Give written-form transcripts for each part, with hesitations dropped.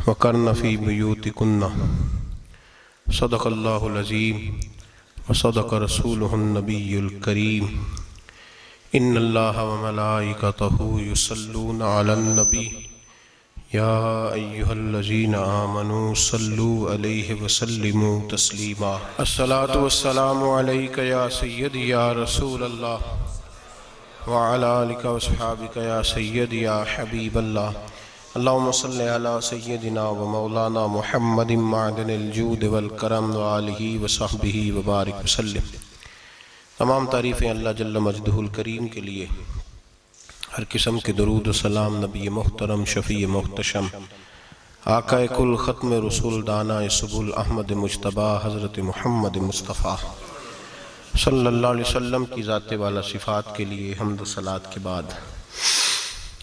वक़र्न फ़ी बुयूतिकुन्ना सदक़ल्लाहुल अज़ीम व सदक़ रसूलुहुन नबियुल करीम। इन्नल्लाह व मलाइकतहु युसल्लूना अलन नबी या अय्युहल्लज़ीना आमनू सल्लू अलैहि व सल्लिमू तस्लीमा। अस्सलातु वस्सलामु अलैका या सय्यदी या रसूलल्लाह व अला आलिका व अस्हाबिका या सय्यदी या हबीबल्लाह। अल्लाहुम्मा सल्लि अला सय्यदिना व मौलाना मुहम्मदिन मअदनिल जूद वल करम व आलिहि व सहबिहि व बारिक वसल्लिम। तमाम तारीफ़ें अल्लाह जल्ल मजदहुल करीम के लिए। हर किस्म के दरूद सलाम नबी मोहतरम शफ़ी मोहतशम आक़ाए कुल ख़त्म रसूल दाना सुबुल अहमद मुज्तबा हज़रत मुहम्मद मुस्तफ़ा सल्लल्लाहु अलैहि वसल्लम की ज़ात वाला सिफ़ात के लिए हम्द सलात के बाद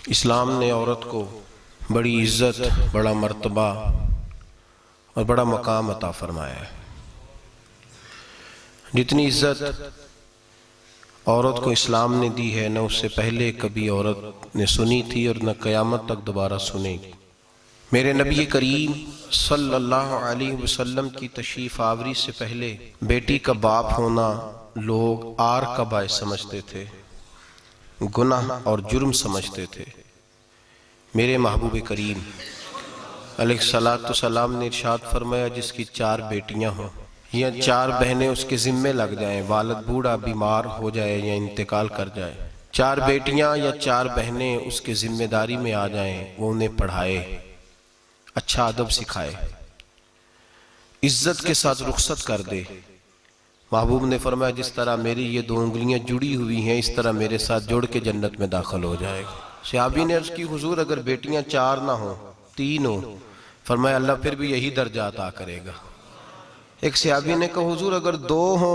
इस्लाम ने औरत को बड़ी इज़्ज़त, बड़ा मर्तबा और बड़ा मकाम अता फरमाया है। जितनी इज़्ज़त औरत को इस्लाम ने दी है, न उससे पहले कभी औरत ने सुनी थी और न क़यामत तक दोबारा सुनेगी। मेरे नबी करीम सल्लल्लाहु अलैहि वसल्लम की तशरीफ़ आवरी से पहले बेटी का बाप होना लोग आर का बायस समझते थे, गुनाह और जुर्म समझते थे। मेरे महबूब करीम अलैहिस्सलातु सलाम ने इरशाद फरमाया, जिसकी 4 बेटियां हों या 4 बहनें उसके ज़िम्मे लग जाएं, वालिद बूढ़ा बीमार हो जाए या इंतकाल कर जाए, 4 बेटियां या 4 बहनें उसके ज़िम्मेदारी में आ जाएं, वो उन्हें पढ़ाए, अच्छा अदब सिखाए, इज्जत के साथ रुखसत कर दे। महबूब ने फरमाया, जिस तरह मेरी ये 2 उंगलियां जुड़ी हुई हैं, इस तरह मेरे साथ जुड़ के जन्नत में दाखिल हो जाएगा। सहाबी ने अर्ज़ की, हुजूर अगर बेटियां 4 ना हो 3 हो? फरमाया, अल्लाह फिर भी यही दर्जा अता करेगा। एक सहाबी ने कहा, हुजूर अगर 2 हो?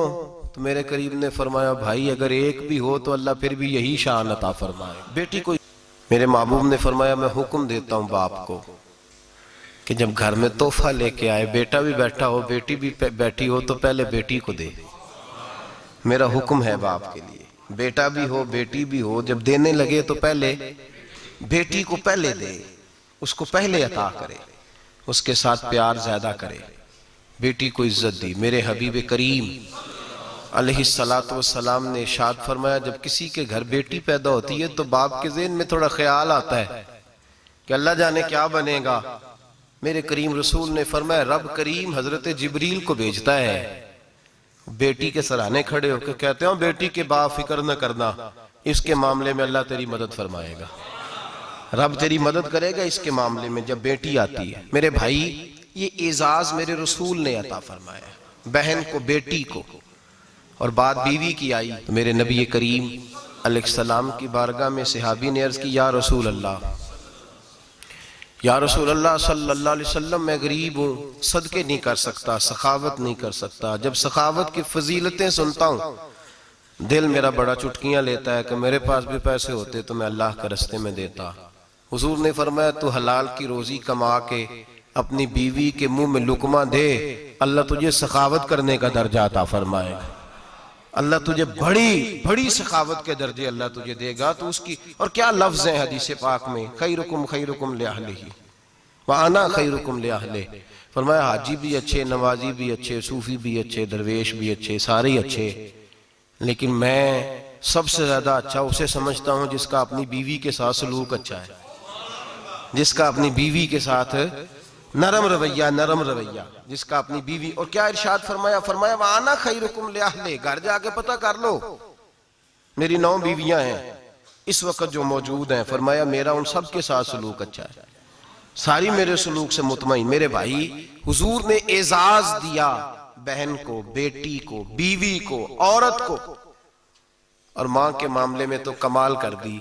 तो मेरे करीब ने फरमाया, भाई अगर 1 भी हो तो अल्लाह फिर भी यही शान अता फरमाए। बेटी को मेरे महबूब ने फरमाया, मैं हुक्म देता हूँ बाप को कि जब घर में तोहफा लेके आए, बेटा भी बैठा हो बेटी भी बैठी हो, तो पहले बेटी को दे। मेरा हुक्म है बाप के लिए, बेटा भी हो बेटी भी हो, जब देने लगे तो पहले बेटी को पहले दे, उसको पहले अता करे, उसके साथ प्यार ज्यादा करे, बेटी को इज्जत दी। मेरे हबीब करीम अलैहिस्सलातु वस्सलाम ने इरशाद फरमाया, जब किसी के घर बेटी पैदा होती है तो बाप के ज़हन में थोड़ा ख्याल आता है कि अल्लाह जाने क्या बनेगा। मेरे करीम रसूल ने फरमाया, रब करीम हजरत जिब्रील को भेजता है, बेटी के सराहने खड़े होकर कहते हो, बेटी के बाप फिक्र न करना, इसके मामले में अल्लाह तेरी मदद फरमाएगा, रब तेरी मदद करेगा इसके मामले में जब बेटी आती है। मेरे भाई, ये एजाज मेरे रसूल ने अता फरमाया, बहन को, बेटी को, और बात बीवी की आई तो मेरे नबी करीम अलैहिस्सलाम की बारगाह में सहाबी ने अर्ज की, या रसूल अल्लाह, या रसूल अल्लाह सल्लल्लाहु अलैहि वसल्लम, मैं गरीब हूँ, सदके नहीं कर सकता, सखावत नहीं कर सकता। जब सखावत की फजीलतें सुनता हूँ दिल मेरा बड़ा चुटकियां लेता है कि मेरे पास भी पैसे होते तो मैं अल्लाह के रास्ते में देता। हुजूर ने फरमाया, तू हलाल की रोजी कमा के अपनी बीवी के मुंह में लुकमा दे, अल्लाह तुझे सखावत करने का दर्जा अता फरमाएगा, अल्लाह तुझे बड़ी बड़ी सखावत के दर्जे अल्लाह तुझे देगा। तो उसकी, और क्या लफ्ज़ है हदीस पाक में, खैरुकुम खैरुकुम लिअहलिही व अना खैरुकुम लिअहलिही। फरमाया, हाजी भी अच्छे, नमाजी भी अच्छे, सूफी भी अच्छे, दरवेश भी अच्छे, सारे ही अच्छे, लेकिन मैं सबसे ज्यादा अच्छा उसे समझता हूँ जिसका अपनी बीवी के साथ सलूक अच्छा है, जिसका अपनी बीवी के साथ नरम रवैया, जिसका अपनी बीवी। और क्या इरशाद फरमाया, फरमाया, वाना खैरुकुम लिअहलिही, घर जाके पता कर लो, मेरी 9 बीवियां हैं इस वक्त जो मौजूद हैं, फरमाया मेरा उन सब के साथ सलूक अच्छा है, सारी मेरे सलूक से मुतमईन। मेरे भाई, हुजूर ने एजाज दिया बहन को, बेटी को, बीवी को, औरत को, और मां के मामले में तो कमाल कर दी।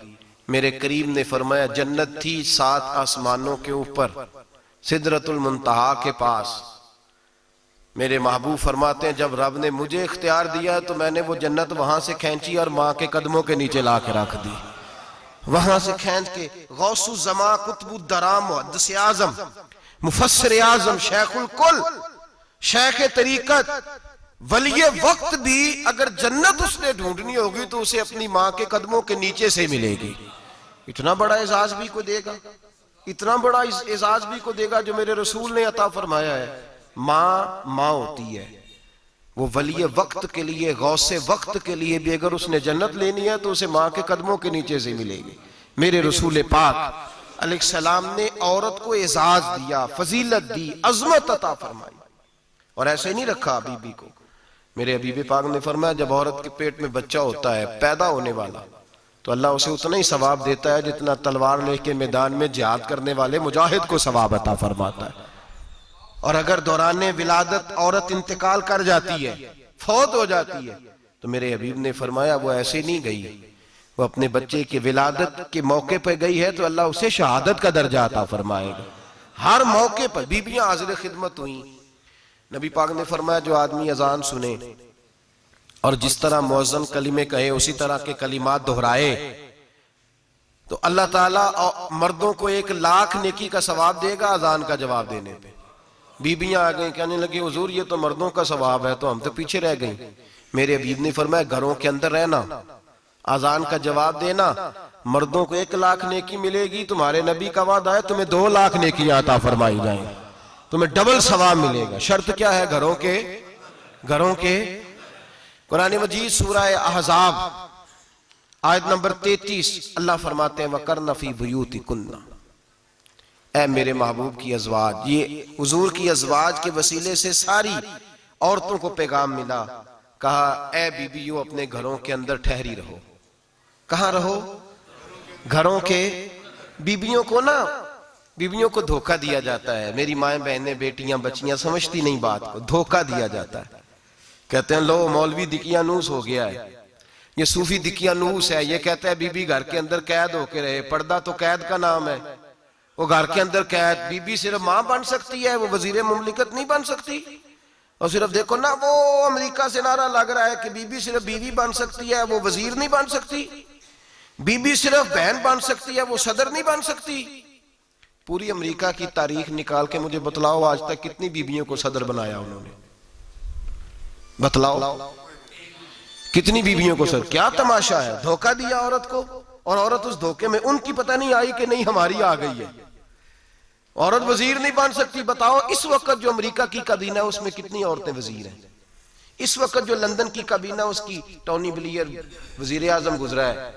मेरे करीम ने फरमाया, जन्नत थी 7 आसमानों के ऊपर, सिदरतुल मुंतहा के पास। मेरे महबूब फरमाते हैं, जब रब ने मुझे इख्तियार दिया तो मैंने वो जन्नत वहां से खींची और मां के कदमों के नीचे ला के रख दी। वहां से खींच के गौसु जमा, कुतुब दराम, मुहद्दिस आजम, मुफस्सिर आजम, शेखुल कुल, शेख तरीकत, वलिये वक्त भी अगर जन्नत उसने ढूंढनी होगी तो उसे अपनी मां के कदमों के नीचे से मिलेगी। इतना बड़ा एजाज भी कोई देगा? इतना बड़ा एजाज भी को देगा जो मेरे रसूल ने अता फरमाया है। माँ माँ होती है, वो वली वक्त के लिए, गौसे वक्त के लिए भी अगर उसने जन्नत लेनी है तो उसे माँ के कदमों के नीचे से मिलेगी। मेरे रसूल पाक अलैहिस्सलाम ने औरत को एजाज दिया, फजीलत दी, अजमत अता फरमाई, और ऐसे नहीं रखा बीबी को। मेरे हबीब पाक ने फरमाया जब औरत के पेट में बच्चा होता है पैदा होने वाला, तो अल्लाह उसे उतना ही सवाब देता है जितना तलवार लेके मैदान में जिहाद करने वाले मुजाहिद को सवाब अता फरमाता है। और अगर दौराने विलादत औरत इंतकाल कर जाती है, फौत हो जाती है, तो मेरे हबीब ने फरमाया वो ऐसे नहीं गई, वो अपने बच्चे की विलादत के मौके पर गई है तो अल्लाह उसे शहादत का दर्जा अता फरमाएगा। हर मौके पर बीबियां हाजिर खिदमत हुई। नबी पाक ने फरमाया जो आदमी अजान सुने और जिस तरह मुअज्जिन कलिमे कहे उसी तरह के कलिमात दोहराए तो अल्लाह ताला मर्दों को 1,00,000 नेकी का सवाब देगा अजान का जवाब देने पे। बीबियां आ गई, कहने लगी हुजूर ये तो मर्दों का सवाब है, तो हम तो पीछे रह गई। मेरे हबीब ने फरमाया घरों के अंदर रहना, अजान का जवाब देना, मर्दों को 1,00,000 नेकी मिलेगी, तुम्हारे नबी का वादा है तुम्हें 2,00,000 नेकियां अता फरमाई जाएंगी, तुम्हें डबल सवाब मिलेगा। शर्त क्या है? घरों के कुरान मजीद सूरह अहज़ाब आयत नंबर 33 अल्लाह फरमाते हैं वकरना फी बुयूतिकुन्ना, ऐ मेरे महबूब की अज़वाज, ये हुजूर की अज़वाज के वसीले से सारी औरतों को पैगाम मिला। कहा ऐ बीबियों अपने घरों के अंदर ठहरी रहो। कहां रहो? घरों के। बीबियों को धोखा दिया जाता है। मेरी माएं बहनें बेटियां बच्चियां समझती नहीं बात को, धोखा दिया जाता है। कहते हैं लो मौलवी दिकियानूस हो गया है, ये सूफी दिकियानूस है, ये कहता है बीबी घर के अंदर कैद होके रहे। पर्दा तो कैद का नाम है, वो घर के अंदर कैद। बीबी सिर्फ मां बन सकती है, वो वजीर मुमलिकत नहीं बन सकती। और सिर्फ देखो ना वो अमेरिका से नारा लग रहा है कि बीबी सिर्फ बीवी बन सकती है, वो वजीर नहीं बन सकती। बीबी सिर्फ बहन बन सकती है, वो सदर नहीं बन सकती। पूरी अमेरिका की तारीख निकाल के मुझे बतलाओ आज तक कितनी बीबियों को सदर बनाया उन्होंने, बतलाओ कितनी बीबियों को सदर। क्या तमाशा है, धोखा दिया औरत को, और औरत उस धोखे में उनकी पता नहीं आई कि नहीं हमारी आ गई है। औरत वजीर नहीं बन सकती। बताओ इस वक्त जो अमेरिका की काबीना है उसमें कितनी औरतें वजीर हैं? इस वक्त जो लंदन की काबीना उसकी टोनी ब्लेयर वजीर आजम गुजरा है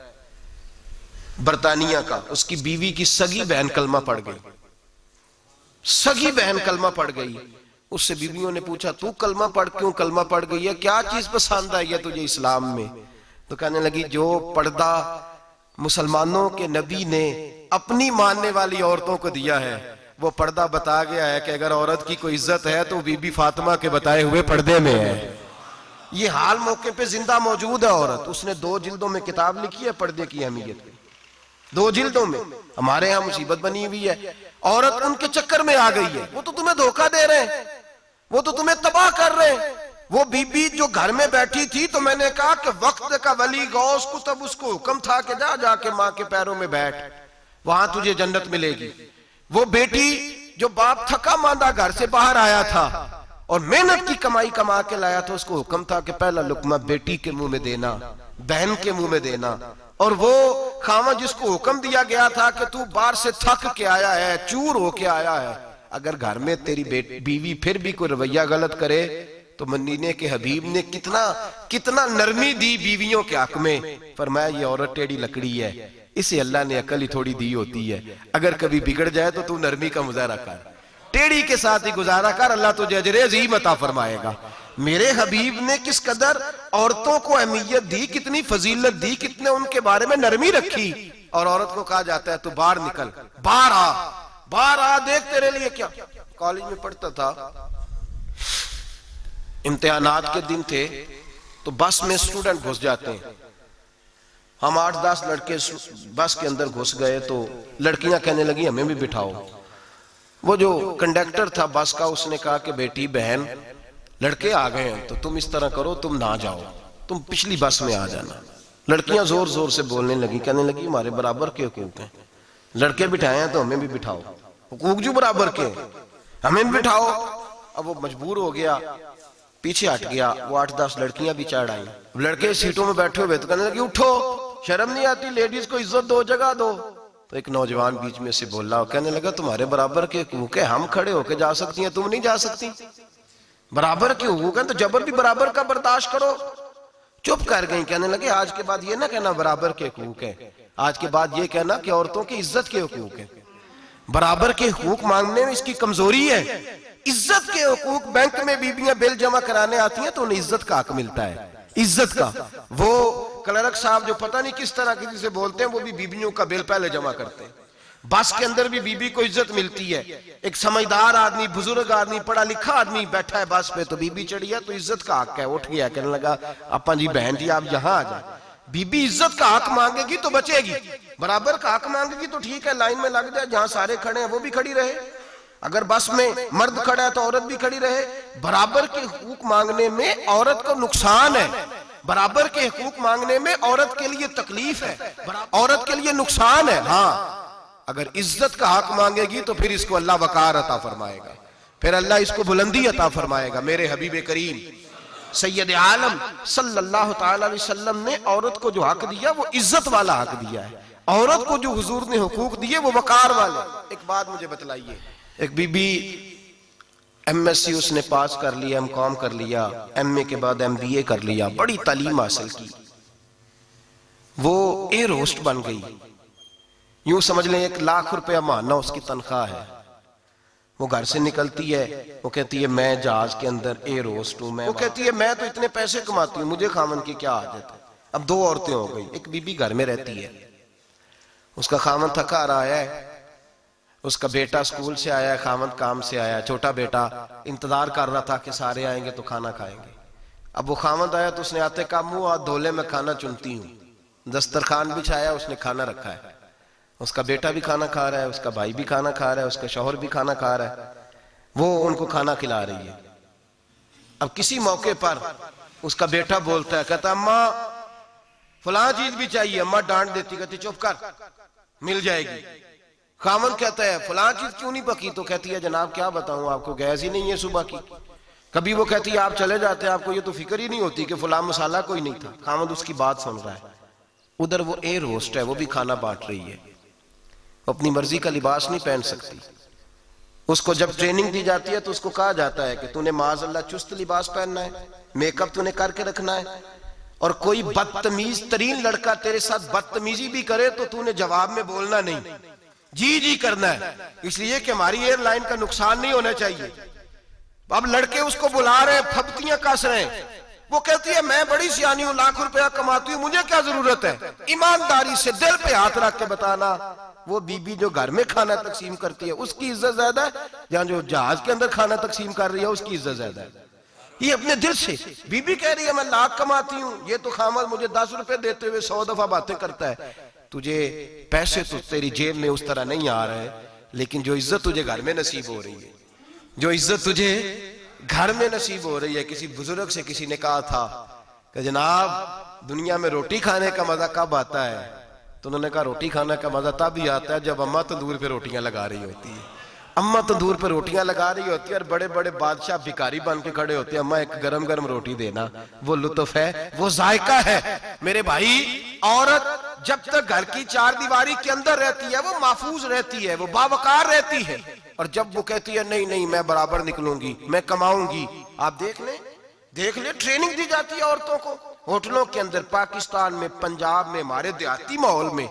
बरतानिया का, उसकी बीवी की सगी बहन कलमा पड़ गई। सगी बहन कलमा पड़ गई। उससे बीवियों ने पूछा तू कलमा पढ़ क्यों कलमा पड़ गई है, क्या चीज पसंद आई है तुझे इस्लाम में? तो कहने लगी जो पर्दा मुसलमानों के नबी ने अपनी मानने वाली औरतों को दिया है वो पर्दा बता गया है कि अगर औरत की कोई इज्जत है तो बीबी फातिमा के बताए हुए पर्दे में है। ये हाल मौके पे जिंदा मौजूद है औरत। उसने 2 जिल्दों में किताब लिखी है पर्दे की अहमियत की, 2 जिल्दों में। हमारे यहाँ मुसीबत बनी हुई है, औरत उनके चक्कर में आ गई है। वो तो तुम्हें धोखा दे रहे हैं, वो तो तुम्हें तबाह कर रहे हैं। वो बीबी जो घर में बैठी थी तो मैंने कहा कि वक्त का वली गौस को तब उसको हुक्म था कि जा जाके माँ के पैरों में बैठ, वहां तुझे जन्नत मिलेगी। वो बेटी जो बाप थका मांदा घर से बाहर आया था और मेहनत की कमाई कमा के लाया था, उसको हुक्म था कि पहला लुकमा बेटी के मुंह में देना, बहन के मुंह में देना। और वो खामा जिसको हुक्म दिया गया था कि तू बाहर से थक के आया है, चूर होके आया है, अगर घर में तेरी बीवी फिर भी कोई रवैया गलत करे तो मदीने के हबीब ने कितना नरमी दी बीवियों के हक में। फरमाया ये औरत टेढ़ी लकड़ी है, इसे अल्लाह ने अकल ही थोड़ी दी होती है, अगर कभी बिगड़ जाए तो तू नरमी का मुजाहरा कर, टेढ़ी के साथ ही गुजारा कर, अल्लाह तुझे अजर अज़ीम अता फरमाएगा। मेरे हबीब ने किस कदर औरतों को अहमियत दी, कितनी फजीलत दी, कितने उनके बारे में नरमी रखी। और औरत को कहा जाता है तू बाहर निकल, बाहर आ, देख तेरे लिए क्या। कॉलेज में पढ़ता था, इम्तिहानात के दिन थे तो बस में स्टूडेंट घुस जाते हैं। हम 8-10 लड़के बस के अंदर घुस गए तो लड़कियां कहने लगी हमें भी बिठाओ। वो जो कंडक्टर था बस का उसने कहा कि बेटी बहन लड़के आ गए हैं तो तुम इस तरह करो, तुम ना जाओ, तुम पिछली बस में आ जाना। लड़कियां जोर जोर से बोलने लगी, कहने लगी हमारे बराबर के हुकूक हैं, लड़के बिठाए हैं तो हमें भी बिठाओ, हुकूक जो बराबर के हमें भी बिठाओ। अब वो मजबूर हो गया, पीछे हट गया। वो 8-10 लड़कियां भी चढ़ आई। लड़के सीटों में बैठे हुए तो कहने लगे उठो, शर्म नहीं आती, लेडीज को इज्जत दो, जगह दो। तो एक नौजवान बीच में से बोला, कहने लगा तुम्हारे बराबर के हुकूक है, हम खड़े होके जा सकती हैं, तुम नहीं जा सकती। बराबर के हुकूक है तो जबर भी बराबर का बर्दाश्त करो। चुप कर गई। कहने लगे आज के बाद ये ना कहना बराबर के हुकूक है, आज के बाद ये कहना कि औरतों की इज्जत के हुकूक है। बराबर के हुकूक मांगने में इसकी कमजोरी है। इज्जत के हुकूक, बैंक में बीबियां बिल जमा कराने आती हैं तो उन्हें इज्जत का हक मिलता है, इज्जत का। वो क्लर्क साहब जो पता नहीं किस तरह किसी से बोलते हैं, वो भी बीबियों का बिल पहले जमा करते हैं। बस के अंदर भी बीबी को इज्जत मिलती है। एक समझदार आदमी, बुजुर्ग आदमी, पढ़ा लिखा आदमी बैठा है बस पे, तो बीबी चढ़ी है तो इज्जत का हक है। उठ गया, कहने लगा अपा जी बहन जी आप यहां आ जाए। बीबी इज्जत का हक मांगेगी तो बचेगी, बराबर का हक मांगेगी तो ठीक है, लाइन में लग जाए, जहां सारे खड़े हैं वो भी खड़ी रहे। अगर बस में मर्द खड़ा है तो औरत भी खड़ी रहे। बराबर के हुकूक मांगने में औरत को नुकसान है, बराबर के हुकूक मांगने में औरत के लिए तकलीफ है, औरत के लिए नुकसान है। हाँ, अगर इज्जत का हक मांगेगी तो फिर इसको अल्लाह वकार अता फरमाएगा, फिर अल्लाह इसको बुलंदी अता फरमाएगा। मेरे हबीब करीम सैयद आलम सल्लल्लाहु तआला अलैहि वसल्लम ने औरत को जो हक दिया वो इज्जत वाला हक दिया है। औरत को जो हुजूर ने हुकूक दिए वो वकार वाले। एक बात मुझे बतलाइए, एक बीबी एमएससी उसने पास कर लिया, एमकॉम कर लिया, एमए के बाद एमबीए कर लिया, बड़ी तालीम हासिल की, वो एयर होस्ट बन गई। यूं समझ लें 1 लाख रुपया महीना उसकी तनख्वाह है। वो घर से निकलती है, वो कहती है मैं जहाज के अंदर एयर होस्ट हूं। वो कहती है मैं तो इतने पैसे कमाती हूँ, मुझे खामन की क्या आदत है। अब 2 औरतें हो गई। एक बीबी घर में रहती है, उसका खामन थका रहा है, उसका बेटा स्कूल से आया है, खामन काम से आया, छोटा बेटा इंतजार कर रहा था कि सारे आएंगे तो खाना खाएंगे। अब वो खामन आया तो उसने आते का मुंह हाथ धोले मैं खाना चुनती हूँ। दस्तरखान बिछाया, उसने खाना रखा है, उसका बेटा भी खाना खा रहा है, उसका भाई भी खाना खा रहा है, उसका शौहर भी खाना खा रहा है, वो उनको खाना खिला रही है। अब किसी मौके पर उसका बेटा बोलता है, कहता अम्मा फलां चीज भी चाहिए। अम्मा डांट देती, कहती चुप कर, मिल जाएगी। खामन कहता है फलां चीज क्यों नहीं पकी? तो कहती है जनाब क्या बताऊं आपको, गैस ही नहीं है सुबह की। कभी वो कहती है आप चले जाते हैं, आपको ये तो फिक्र ही नहीं होती कि फलां मसाला कोई नहीं था। खामन उसकी बात सुन रहा है। उधर वो एयर होस्ट है, वो भी खाना बांट रही है, अपनी मर्जी का लिबास नहीं पहन सकती। उसको जब ट्रेनिंग दी जाती है तो उसको कहा जाता है कि तूने माज़अल्लाह चुस्त लिबास पहनना है, मेकअप तूने करके रखना है, और कोई बदतमीज तरीन लड़का तेरे साथ बदतमीजी भी करे तो तूने जवाब में बोलना नहीं, जी जी करना है, इसलिए कि हमारी एयरलाइन का नुकसान नहीं होना चाहिए। अब लड़के उसको बुला रहे हैं, फप्तियां कस रहे हैं। वो कहती है मैं बड़ी सियानी हूं, लाख रुपया कमाती हूं, मुझे क्या जरूरत है। ईमानदारी से दिल पे हाथ रख के बताना, वो बीबी जो घर में खाना तकसीम करती है उसकी इज्जत ज्यादा है, जहां जो जहाज के अंदर खाना तकसीम कर रही है उसकी इज्जत ज्यादा है। ये अपने दिल से बीबी कह रही है मैं लाख कमाती हूं, ये तो खामद मुझे 10 रुपए देते हुए 100 दफा बातें करता है। तुझे पैसे तो तेरी जेब में उस तरह नहीं आ रहे, लेकिन जो इज्जत तुझे घर में नसीब हो रही है, जो इज्जत तुझे घर में नसीब हो रही है। किसी बुजुर्ग से किसी ने कहा था कि जनाब दुनिया में रोटी खाने का मजा कब आता है? तो उन्होंने कहा रोटी खाने का मजा तब ही आता है जब अम्मा तंदूर पे रोटियां लगा रही होती है। अम्मा तंदूर पे रोटियां लगा रही होती है और बड़े बड़े बादशाह भिखारी बन के खड़े होते हैं, अम्मा एक गरम गरम रोटी देना। वो लुत्फ है, वो जायका है। मेरे भाई, औरत जब तक घर की 4 दीवारी के अंदर रहती है वो महफूज रहती है, वो बावकार रहती है। और जब वो कहती है नहीं नहीं मैं बराबर निकलूंगी, मैं कमाऊंगी, आप देख ले ट्रेनिंग दी जाती है औरतों को होटलों के अंदर। पाकिस्तान में, पंजाब में, हमारे देहाती माहौल में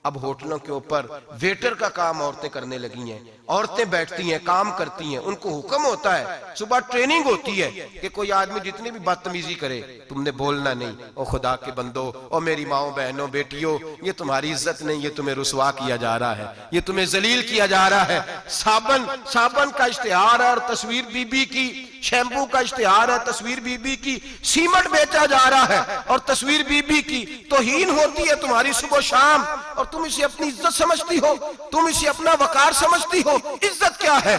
अब होटलों के ऊपर वेटर का काम औरतें करने लगी हैं। औरतें बैठती हैं, काम करती हैं, उनको हुक्म होता है, सुबह ट्रेनिंग होती है कि कोई आदमी जितनी भी बदतमीजी करे तुमने बोलना नहीं। ओ खुदा के बंदो, ओ मेरी माओ बहनों बेटियों, ये तुम्हारी इज्जत नहीं, ये तुम्हें रुसवा किया जा रहा है, ये तुम्हें जलील किया जा रहा है। साबन का इश्तिहार है और तस्वीर बीबी की, शैम्पू का इश्तिहार है, तस्वीर बीबी की, सीमेंट बेचा जा रहा है और तस्वीर बीबी की। तौहीन होती है तुम्हारी सुबह शाम और तुम इसे अपनी इज्जत समझती हो, तुम इसे अपना वकार समझती हो। इज्जत क्या है?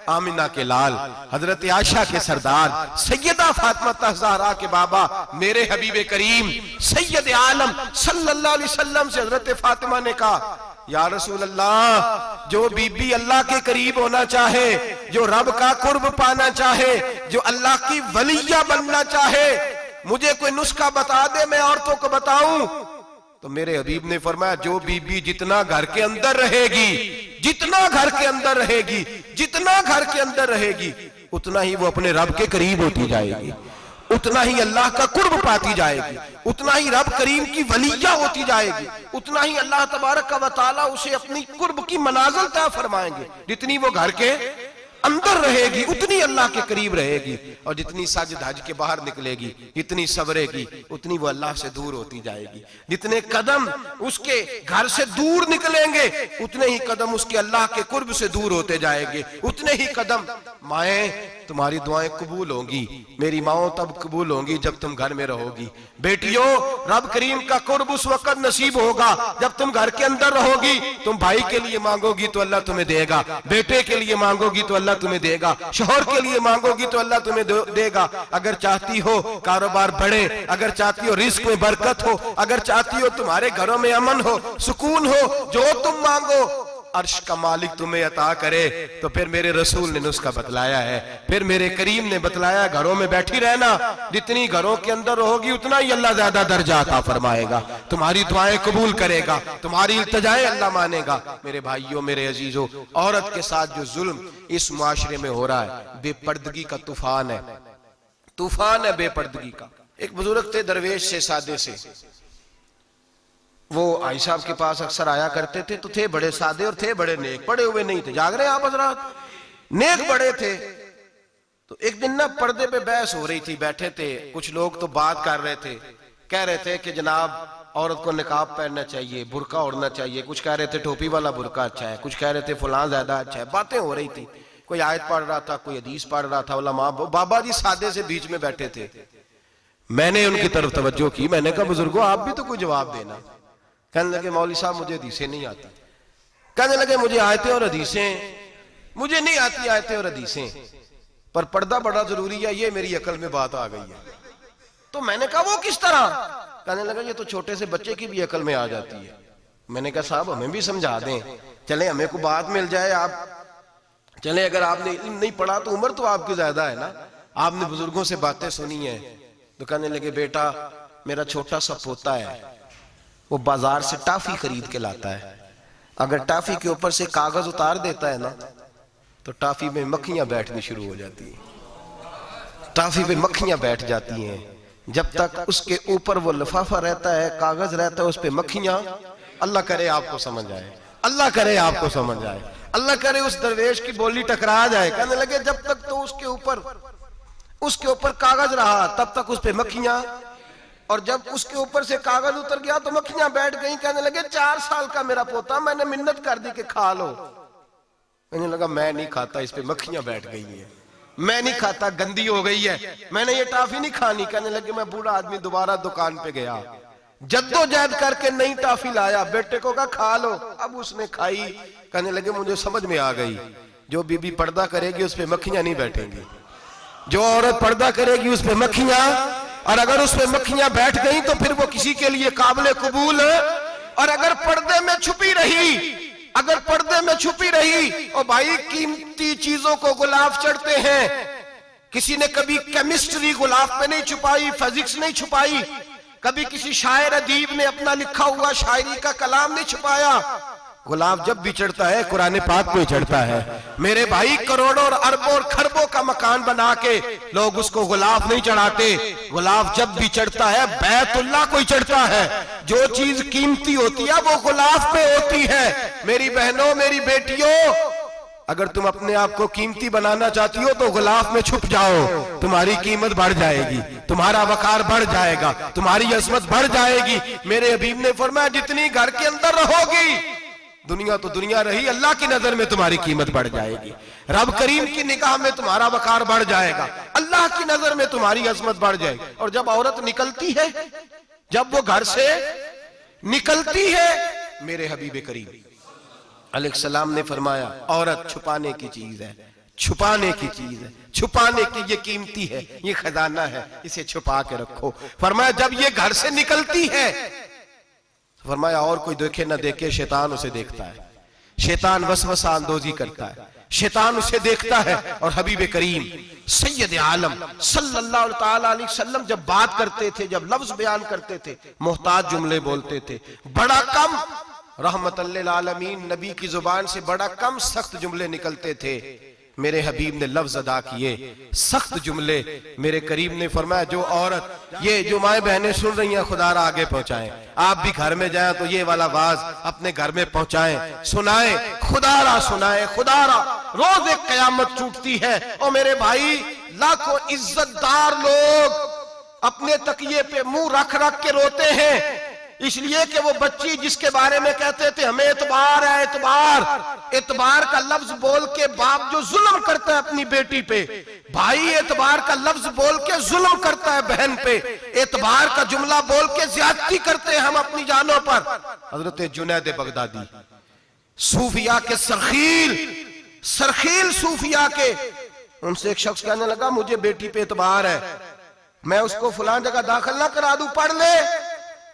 आमिना के लाल, हजरत आयशा के सरदार, सैयदा फातिमा ज़हरा के बाबा, मेरे हबीब करीम सैयद आलम सल्लल्लाहु अलैहि वसल्लम से हजरत फातिमा ने कहा या रसूल अल्लाह, जो बीबी अल्लाह के करीब होना चाहे, जो रब का कुर्ब पाना चाहे, जो अल्लाह की वलिया बनना चाहे, मुझे कोई नुस्खा बता दे, मैं औरतों को बताऊं। तो मेरे हबीब ने फरमाया जो बीबी जितना घर के अंदर रहेगी, जितना घर के अंदर रहेगी, जितना घर के अंदर रहेगी, उतना ही वो अपने रब के करीब होती जाएगी, उतना ही अल्लाह का कुर्ब पाती जाएगी, उतना ही रब करीम की वलिया होती जाएगी, उतना ही अल्लाह तबारक व तआला उसे अपनी कुर्ब की मनाजिल तय फरमाएंगे। जितनी वो घर के अंदर रहेगी उतनी अल्लाह के करीब रहेगी, और जितनी सज धज के बाहर निकलेगी, जितनी सवरेगी, उतनी वो अल्लाह से दूर होती जाएगी। जितने कदम उसके घर से दूर निकलेंगे, उतने ही कदम उसके अल्लाह के कुर्ब से दूर होते जाएंगे, उतने ही कदम। माएं, तुम्हारी दुआएं कबूल होंगी, मेरी माओ तब कबूल होंगी जब तुम घर में रहोगी। बेटियों, रब करीम का कुर्ब उस वक्त नसीब होगा जब तुम घर के अंदर रहोगी। तुम भाई के लिए मांगोगी तो अल्लाह तुम्हें देगा, बेटे के लिए मांगोगी तो अल्लाह तुम्हें देगा, शौहर के लिए मांगोगी तो अल्लाह तुम्हें देगा। अगर चाहती हो कारोबार बढ़े, अगर चाहती हो रिस्क में बरकत हो, अगर चाहती हो तुम्हारे घरों में अमन हो, सुकून हो, जो तुम मांगो अर्श का मालिक तुम्हें अता करे। तो फिर मेरे रसूल ने नुस्खा बतलाया है, फिर मेरे करीम ने बतलाया, घरों में बैठी रहना, जितनी घरों के अंदर रहोगी उतना ही अल्लाह ज्यादा दर्जा अता फरमाएगा, तुम्हारी दुआएं कबूल करेगा, तुम्हारी इल्तिजाएं अल्लाह मानेगा। मेरे भाइयों, मेरे अजीजों, औरत के साथ जो जुल्म इस मुआशरे में हो रहा है, बेपर्दगी का तूफान है, तूफान है बेपर्दगी का। एक बुजुर्ग थे, दरवेश से, सादे से, वो आई साहब के पास अक्सर आया करते थे। तो थे बड़े सादे और थे बड़े नेक, पढ़े हुए नहीं थे, जाग रहे आप हजरात, नेक बड़े थे। तो एक दिन ना पर्दे पे बहस हो रही थी, बैठे थे कुछ लोग, तो बात कर रहे थे, कह रहे थे कि जनाब औरत को निकाब पहनना चाहिए, बुर्का ओढ़ना चाहिए, कुछ कह रहे थे टोपी वाला बुर्का अच्छा है, कुछ कह रहे थे फलां ज्यादा अच्छा है। बातें हो रही थी, कोई आयत पढ़ रहा था, कोई हदीस पढ़ रहा था, उलमा बाबा जी सादे से बीच में बैठे थे। मैंने उनकी तरफ तवज्जो की, मैंने कहा बुजुर्गो आप भी तो कोई जवाब देना। कहने लगे मौलवी साहब मुझे हदीसें नहीं आती। कहने लगे मुझे आयतें और हदीसें, मुझे नहीं आती आयतें और हदीसें, पर पर्दा बड़ा जरूरी है, ये मेरी अकल में बात आ गई है। तो मैंने कहा वो किस तरह? कहने लगा ये तो छोटे से बच्चे की भी अकल में आ जाती है। मैंने कहा साहब हमें भी समझा दें, चले हमें को बात मिल जाए, आप चले, अगर आपने इल्म नहीं पढ़ा तो उम्र तो आपकी ज्यादा है ना, आपने बुजुर्गों से बातें सुनी है। तो कहने लगे बेटा मेरा छोटा सा पोता है, वो बाजार से टाफी खरीद के लाता है, अगर टाफी के ऊपर से कागज उतार देता है ना तो टाफी में मक्खियां बैठनी शुरू हो जाती है, टाफी पे मक्खियां बैठ जाती हैं। जब तक उसके ऊपर वो लिफाफा रहता है, कागज रहता है, उस पे मक्खियां, अल्लाह करे आपको समझ आए, अल्लाह करे आपको समझ आए, अल्लाह करे उस दरवेश की बोली टकरा जाए। कहने लगे जब तक तो उसके ऊपर कागज रहा तब तक उस पे मक्खियां, और जब उसके ऊपर से कागज उतर गया तो मक्खियां बैठ गई। कहने लगे 4 साल का मेरा पोता, मैंने मिन्नत कर दी कि खा लो। कहने लगा मैं नहीं खाता, इस पे मक्खियां बैठ गई हैं, मैं नहीं खाता, गंदी हो गई है, मैंने ये टाफी नहीं खानी। कहने लगे मैं बूढ़ा आदमी दोबारा दुकान पे गया, जद्दोजहद करके नई टाफी लाया, बेटे को कहा खा लो, अब उसने खाई। कहने लगे मुझे समझ में आ गई, जो बीबी पर्दा करेगी उस पे मक्खियां नहीं बैठेंगी, जो औरत पर्दा करेगी उस पे मक्खियां, और अगर उस पे मक्खियां बैठ गई तो फिर वो किसी के लिए काबिल कबूल है। और अगर पर्दे में छुपी रही, अगर पर्दे में छुपी रही, और भाई कीमती चीजों को गुलाब चढ़ते हैं, किसी ने कभी केमिस्ट्री गुलाब पे नहीं छुपाई, फिजिक्स नहीं छुपाई, कभी किसी शायर अदीब ने अपना लिखा हुआ शायरी का कलाम नहीं छुपाया। गुलाब जब भी चढ़ता है कुरान पाक पे चढ़ता है। मेरे भाई करोड़ों और अरबों और खरबों का मकान बना के लोग उसको गुलाब नहीं चढ़ाते, गुलाब जब भी चढ़ता है बैतुल्लाह को ही चढ़ता है। जो चीज कीमती होती है वो गुलाब पे होती है। मेरी बहनों, मेरी बेटियों, अगर तुम अपने आप को कीमती बनाना चाहती हो तो गुलाब में छुप जाओ, तुम्हारी कीमत बढ़ जाएगी, तुम्हारा वकार बढ़ जाएगा, तुम्हारी अजमत बढ़ जाएगी। मेरे हबीब ने फरमाया जितनी घर के अंदर रहोगी, दुनिया तो दुनिया रही, अल्लाह की नजर में तुम्हारी कीमत बढ़ जाएगी, रब करीम की निगाह में तुम्हारा वकार बढ़ जाएगा, अल्लाह की नजर में तुम्हारी अजमत बढ़ जाएगी। और जब औरत निकलती है, जब वो घर से निकलती है, मेरे हबीब करीम अलैहिस्सलाम ने फरमाया औरत छुपाने की चीज है, छुपाने की चीज है, छुपाने की, ये कीमती है, ये खजाना है, इसे छुपा के रखो। फरमाया जब ये घर से निकलती है, फरमाया और कोई देखे ना देखे, शैतान उसे देखता है, शैतान वसवसा अंदोजी करता है, शैतान उसे देखता है। और हबीब करीम सैयद आलम सल्लल्लाहु ताला अलैहि वसल्लम जब बात करते थे, जब लफ्ज बयान करते थे, मोहताज जुमले बोलते थे, बड़ा कम रहमतल लिल आलमीन नबी की जुबान से बड़ा कम सख्त जुमले निकलते थे। मेरे हबीब ने लफ्ज अदा किए, सख्त जुमले। मेरे करीम ने फरमाया जो औरत, ये जो माए बहनें सुन रही हैं, खुदारा आगे पहुंचाएं। आप भी घर में जाएं तो ये वाला आवाज अपने घर में पहुंचाएं, सुनाएं, खुदारा सुनाएं, खुदारा। रोज एक कयामत टूटती है और मेरे भाई लाखों इज्जतदार लोग अपने तकिए पे मुंह रख रख के रोते हैं, इसलिए कि वो बच्ची जिसके बारे में कहते थे हमें एतबार है, एतबार का लफ्ज बोल के बाप जो जुल्म करता है अपनी बेटी पे, भाई एतबार का लफ्ज बोल के जुल्म करता है बहन पे, एतबार का जुमला बोल के ज्यादती करते हैं हम अपनी जानों पर। हजरत जुनैद बगदादी सूफिया के सरखील सूफिया के, उनसे एक शख्स कहने लगा मुझे बेटी पे एतबार है, मैं उसको फलां जगह दाखिल ना करा दूं, पढ़ ले।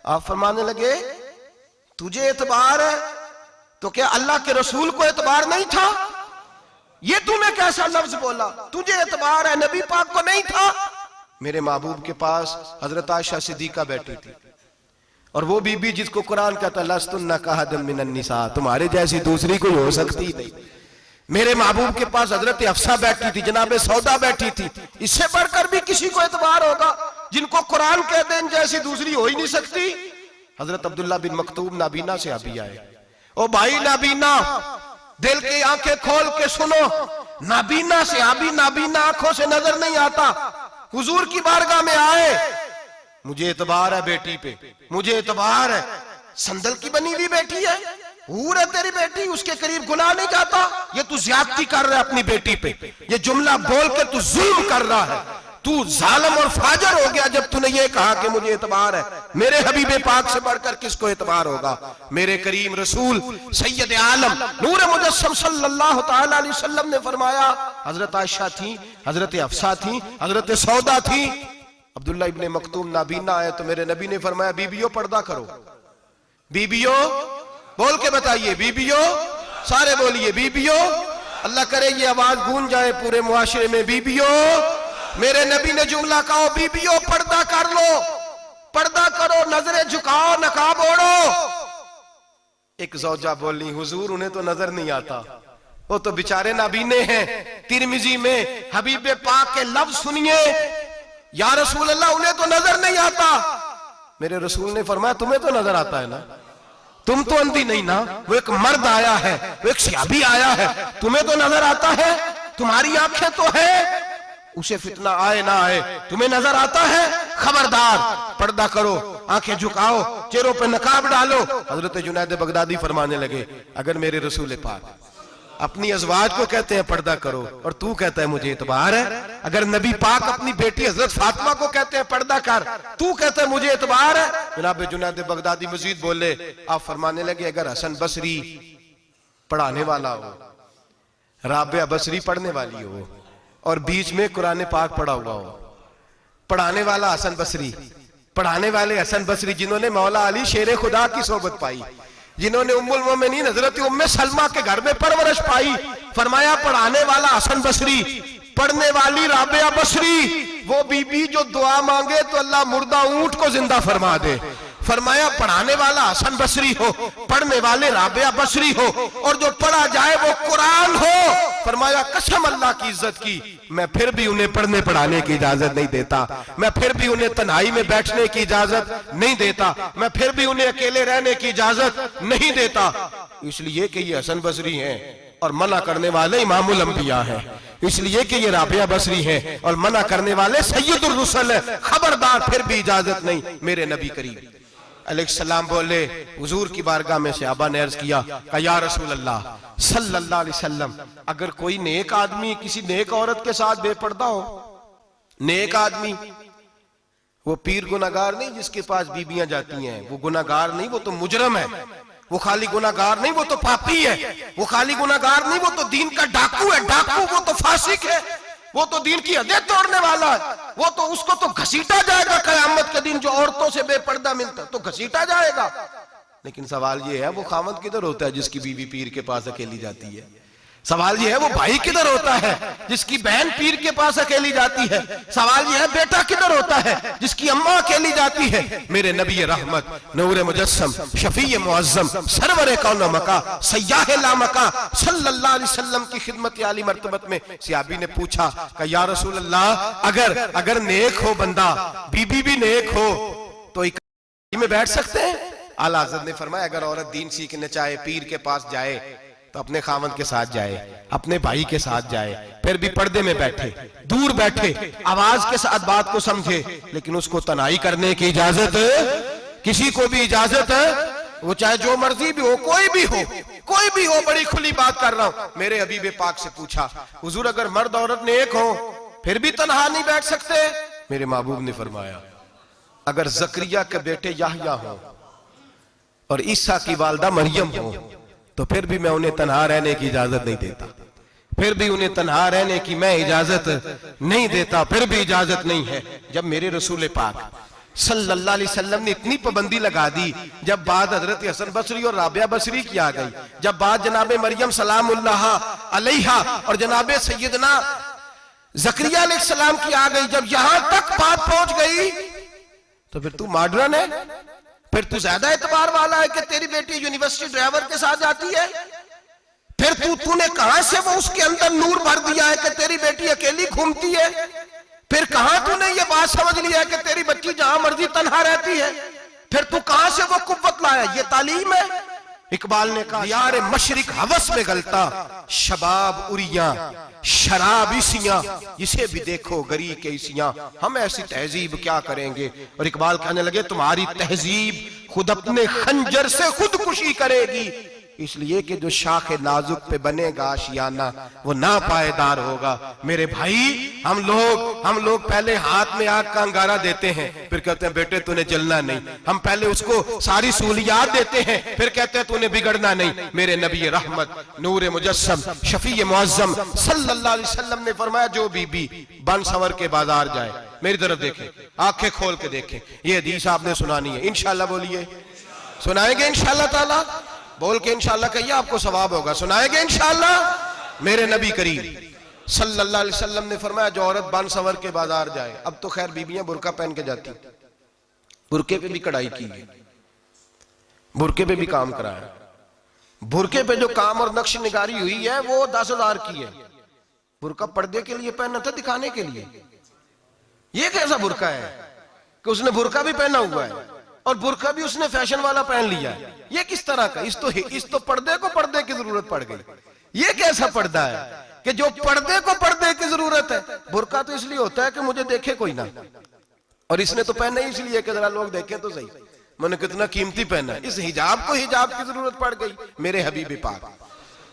आप फरमाने लगे तुझे एतबार है तो क्या अल्लाह के रसूल को एतबार नहीं था? ये तूने कैसा लफ्ज बोला? तुझे एतबार है, नबी पाक को नहीं था? मेरे महबूब के पास हजरत आयशा सिद्दीका बैठी थी, और वो बीबी जिसको कुरान कहता लस्तुन्ना कहदम मिनन निसा, तुम्हारे जैसी दूसरी कोई हो सकती नहीं। मेरे महबूब के पास हजरत अफसा बैठी थी, जनाबे सौदा बैठी थी, इससे बढ़कर भी किसी को एतबार होगा जिनको कुरान कह दे जैसी दूसरी हो ही नहीं सकती। हजरत अब्दुल्ला बिन मक्तूम नाबीना से अभी आए, ओ भाई नाबीना, दिल की आंखें खोल के सुनो, नाबीना से अभी नाबीना आंखों से नजर नहीं आता, हुजूर की बारगाह में आए, मुझे एतबार है बेटी पे, मुझे एतबार है, संदल की बनी हुई बेटी है, हूर है तेरी बेटी, उसके करीब गुनाह नहीं जाता, ये तू ज्यादती कर रहा है अपनी बेटी पे, ये जुमला बोल के तू जुल्म कर रहा है, तू जालिम और फाजर हो गया जब तूने ये कहा कि मुझे एतबार है। मेरे हबीबे पाक से बढ़कर किसको एतबार होगा? मेरे करीम रसूल सैयद आलम नूर मुजस्सम सल्लल्लाहु ताला अलैहि वसल्लम ने फरमाया, हजरत आयशा थी, हजरत अफसा थी, हजरत सौदा थी, अब्दुल्ला इब्ने मक्तूम नाबीना आए तो मेरे नबी ने फरमाया बीबियों पर्दा करो, बीबियों बोल के बताइए, बीबियों, सारे बोलिए बीबियों, अल्लाह करे ये आवाज गूंज जाए पूरे मुआशरे में, बीबियों। मेरे नबी ने जुमला कहा बीबियों पर्दा कर लो, पर्दा करो, नजरें झुकाओ, नकाब ओढ़ो। एक जौजा बोली हुजूर उन्हें तो नजर नहीं आता, वो तो बेचारे नाबीने हैं। तिरमिजी में हबीबे पाक के लफ्ज सुनिए, या रसूल अल्लाह उन्हें तो नजर नहीं आता। मेरे रसूल ने फरमाया तुम्हें तो नजर आता है ना, तुम तो अंधी नहीं ना, वो एक मर्द आया है, वो एक सियाबी आया है, तुम्हें तो नजर आता है, तुम्हारी आंखें तो है, उसे फितना आए ना आए तुम्हें नजर आता है, खबरदार पर्दा करो, आंखें झुकाओ, चेहरों पे नकाब डालो। हजरत जुनैद बगदादी फरमाने लगे अगर मेरे रसूल पाक अपनी अज़वाज को कहते हैं पर्दा करो और तू कहता है मुझे एतबार है, अगर नबी पाक अपनी बेटी हजरत फातिमा को कहते हैं पर्दा कर, तू कहता है मुझे एतबार है। जनाब जुनैद बगदादी मजीद बोले, आप फरमाने लगे अगर हसन बसरी पढ़ाने वाला हो, राबिया बसरी पढ़ने वाली हो और बीच में कुरान पाक पढ़ा हुआ हो, पढ़ाने वाला हसन बसरी, पढ़ाने वाले हसन बसरी जिन्होंने मौला अली शेर खुदा की सोबत पाई, जिन्होंने उम्मुल मोमिनीन हजरत उम्मे सलमा के घर में परवरिश पाई, फरमाया पढ़ाने वाला हसन बसरी, पढ़ने वाली राबिया बसरी, वो बीबी जो दुआ मांगे तो अल्लाह मुर्दा ऊंट को जिंदा फरमा दे। फरमाया पढ़ाने वाला हसन बसरी हो, पढ़ने वाले राबिया बसरी हो, और जो पढ़ा जाए वो कुरान हो। फरमाया कसम अल्लाह की इज्जत की, मैं फिर भी उन्हें पढ़ने पढ़ाने की इजाजत नहीं देता, मैं फिर भी उन्हें तन्हाई में बैठने की इजाजत नहीं देता, मैं फिर भी उन्हें अकेले रहने की इजाजत नहीं देता, इसलिए कि ये हसन बसरी हैं और मना करने वाले इमामुल अंबिया हैं, इसलिए कि ये राबिया बसरी हैं और मना करने वाले सैयदुर रुसल हैं, खबरदार फिर भी इजाजत नहीं। मेरे नबी करीम अलैहिस्सलाम बोले, हुजूर की बारगाह में सहाबा ने अर्ज किया या रसूल अल्लाह सल्लल्लाहु अलैहि वसल्लम, अगर कोई नेक आदमी किसी नेक औरत के साथ बेपर्दा हो, नेक आदमी, वो पीर गुनाहगार नहीं जिसके पास बीबियां जाती हैं, वो गुनाहगार नहीं, वो तो मुजरम है, वो खाली गुनाहगार नहीं, वो तो पापी है, वो खाली गुनाहगार नहीं, वो तो दीन का डाकू है, डाकू, वो तो फासिक है, वो तो दीन की हदें तोड़ने वाला है, वो तो उसको तो घसीटा जाएगा कयामत के दिन, जो औरतों से बेपर्दा मिलता तो घसीटा जाएगा। लेकिन सवाल ये है वो खामद किधर होता है जिसकी बीवी पीर के पास अकेली जाती है? सवाल ये है वो भाई किधर होता है जिसकी बहन पीर के पास अकेली जाती है। सवाल ये है बेटा किधर होता है जिसकी अम्मा अकेली जाती है। मेरे नबी रहमत नूर मुजस्सम शफी मुअज्जम सरवर कौन मका सयाह लामका सल्लल्लाहु अलैहि वसल्लम की खिदमत आली मर्तबत में सहाबी ने पूछा कि या रसूल अल्लाह अगर नेक हो बंदा, बीबी भी नेक हो तो एक में बैठ सकते हैं? आला हज़रत ने फरमाया अगर औरत दीन सीखने चाहे, पीर के पास जाए तो अपने खामन के साथ जाए, अपने भाई के साथ जाए, फिर भी पर्दे में बैठे, दूर बैठे, आवाज के साथ बात को समझे, लेकिन उसको तनाई करने की इजाजत किसी को भी इजाजत है, वो चाहे जो मर्जी भी हो, कोई भी हो, बड़ी खुली बात कर रहा हूं। मेरे हबीब पाक से पूछा हुजूर अगर मर्द औरत नेक हो फिर भी तन्हा नहीं बैठ सकते? मेरे महबूब ने फरमाया अगर जकरिया के बेटे याहया हो और ईसा की वालदा मरियम हो तो फिर भी मैं उन्हें तन्हा रहने की इजाजत नहीं देता, फिर भी उन्हें तन्हा रहने की मैं इजाजत नहीं देता, फिर भी इजाजत नहीं है। जब मेरे रसूल पाक सल्लल्लाहु अलैहि वसल्लम ने इतनी पाबंदी लगा दी, जब बात हजरत हसन बसरी और राबिया बसरी की आ गई, जब बात जनाबे मरियम सलामुल्लाह अलैहा और जनाबे सैयदना जकरिया अलैहिस्सलाम की आ गई, जब यहां तक बात पहुंच गई तो फिर तू मॉडर्न है, फिर तू ज्यादा एतबार वाला है कि तेरी बेटी यूनिवर्सिटी ड्राइवर के साथ जाती है, फिर तूने कहां से वो उसके अंदर नूर भर दिया है कि तेरी बेटी अकेली घूमती है, फिर कहां तूने ये बात समझ लिया है कि तेरी बच्ची जहां मर्जी तन्हा रहती है, फिर तू कहां से वो कुव्वत लाया? ये तालीम है। इकबाल ने कहा यार मशरिक हवस में गलता शबाब उरिया शराब इसियां, इसे भी देखो गरी के इसियां, हम ऐसी तहजीब क्या करेंगे? और इकबाल कहने लगे तुम्हारी तहजीब खुद अपने खंजर से खुदकुशी करेगी, इसलिए कि जो शाखे नाजुक पे बनेगा आशियाना वो ना पायदार होगा। मेरे भाई हम लोग पहले हाथ में आग का अंगारा देते हैं, फिर कहते हैं बेटे तूने जलना नहीं, हम पहले उसको सारी सहूलियात देते हैं, फिर कहते हैं तूने बिगड़ना नहीं। मेरे नबी रहमत नूर मुजस्सम शफी मुअज्जम सल्लल्लाहु अलैहि वसल्लम ने फरमाया जो बीबी बन सवर के बाजार जाए, मेरी तरफ देखे, आंखें खोल के देखे, ये हदीस आपने सुनानी है, इंशाल्लाह बोलिए, सुनाएंगे इंशाल्लाह ताला, बोल के इंशाल्लाह कहिए आपको सवाब होगा, सुनाएंगे इंशाल्लाह। मेरे नबी करीम सल्लल्लाहु अलैहि वसल्लम ने फरमाया जो औरत बन सवर के बाजार जाए, अब तो खैर बीबियां बुरका पहन के जाती, बुरके पे भी कढ़ाई की है, बुरके पे भी काम कराया, बुरके पे जो काम और नक्श निगारी हुई है वो 10,000 की है। बुरका पर्दे के लिए पहना था, दिखाने के लिए। ये कैसा बुरका है कि उसने बुरका भी पहना हुआ है और बुरका भी उसने फैशन वाला पहन लिया है? ये किस तरह का? इस तो पर्दे को पर्दे की जरूरत पड़ गई। ये कैसा पर्दा है कि जो पर्दे को पर्दे की जरूरत है? बुरका तो इसलिए होता है कि मुझे देखे कोई ना, और इसने तो पहना ही इसलिए कि जरा लोग देखें तो सही मैंने कितना कीमती पहना है। इस हिजाब को हिजाब की जरूरत पड़ गई। मेरे हबीब पाक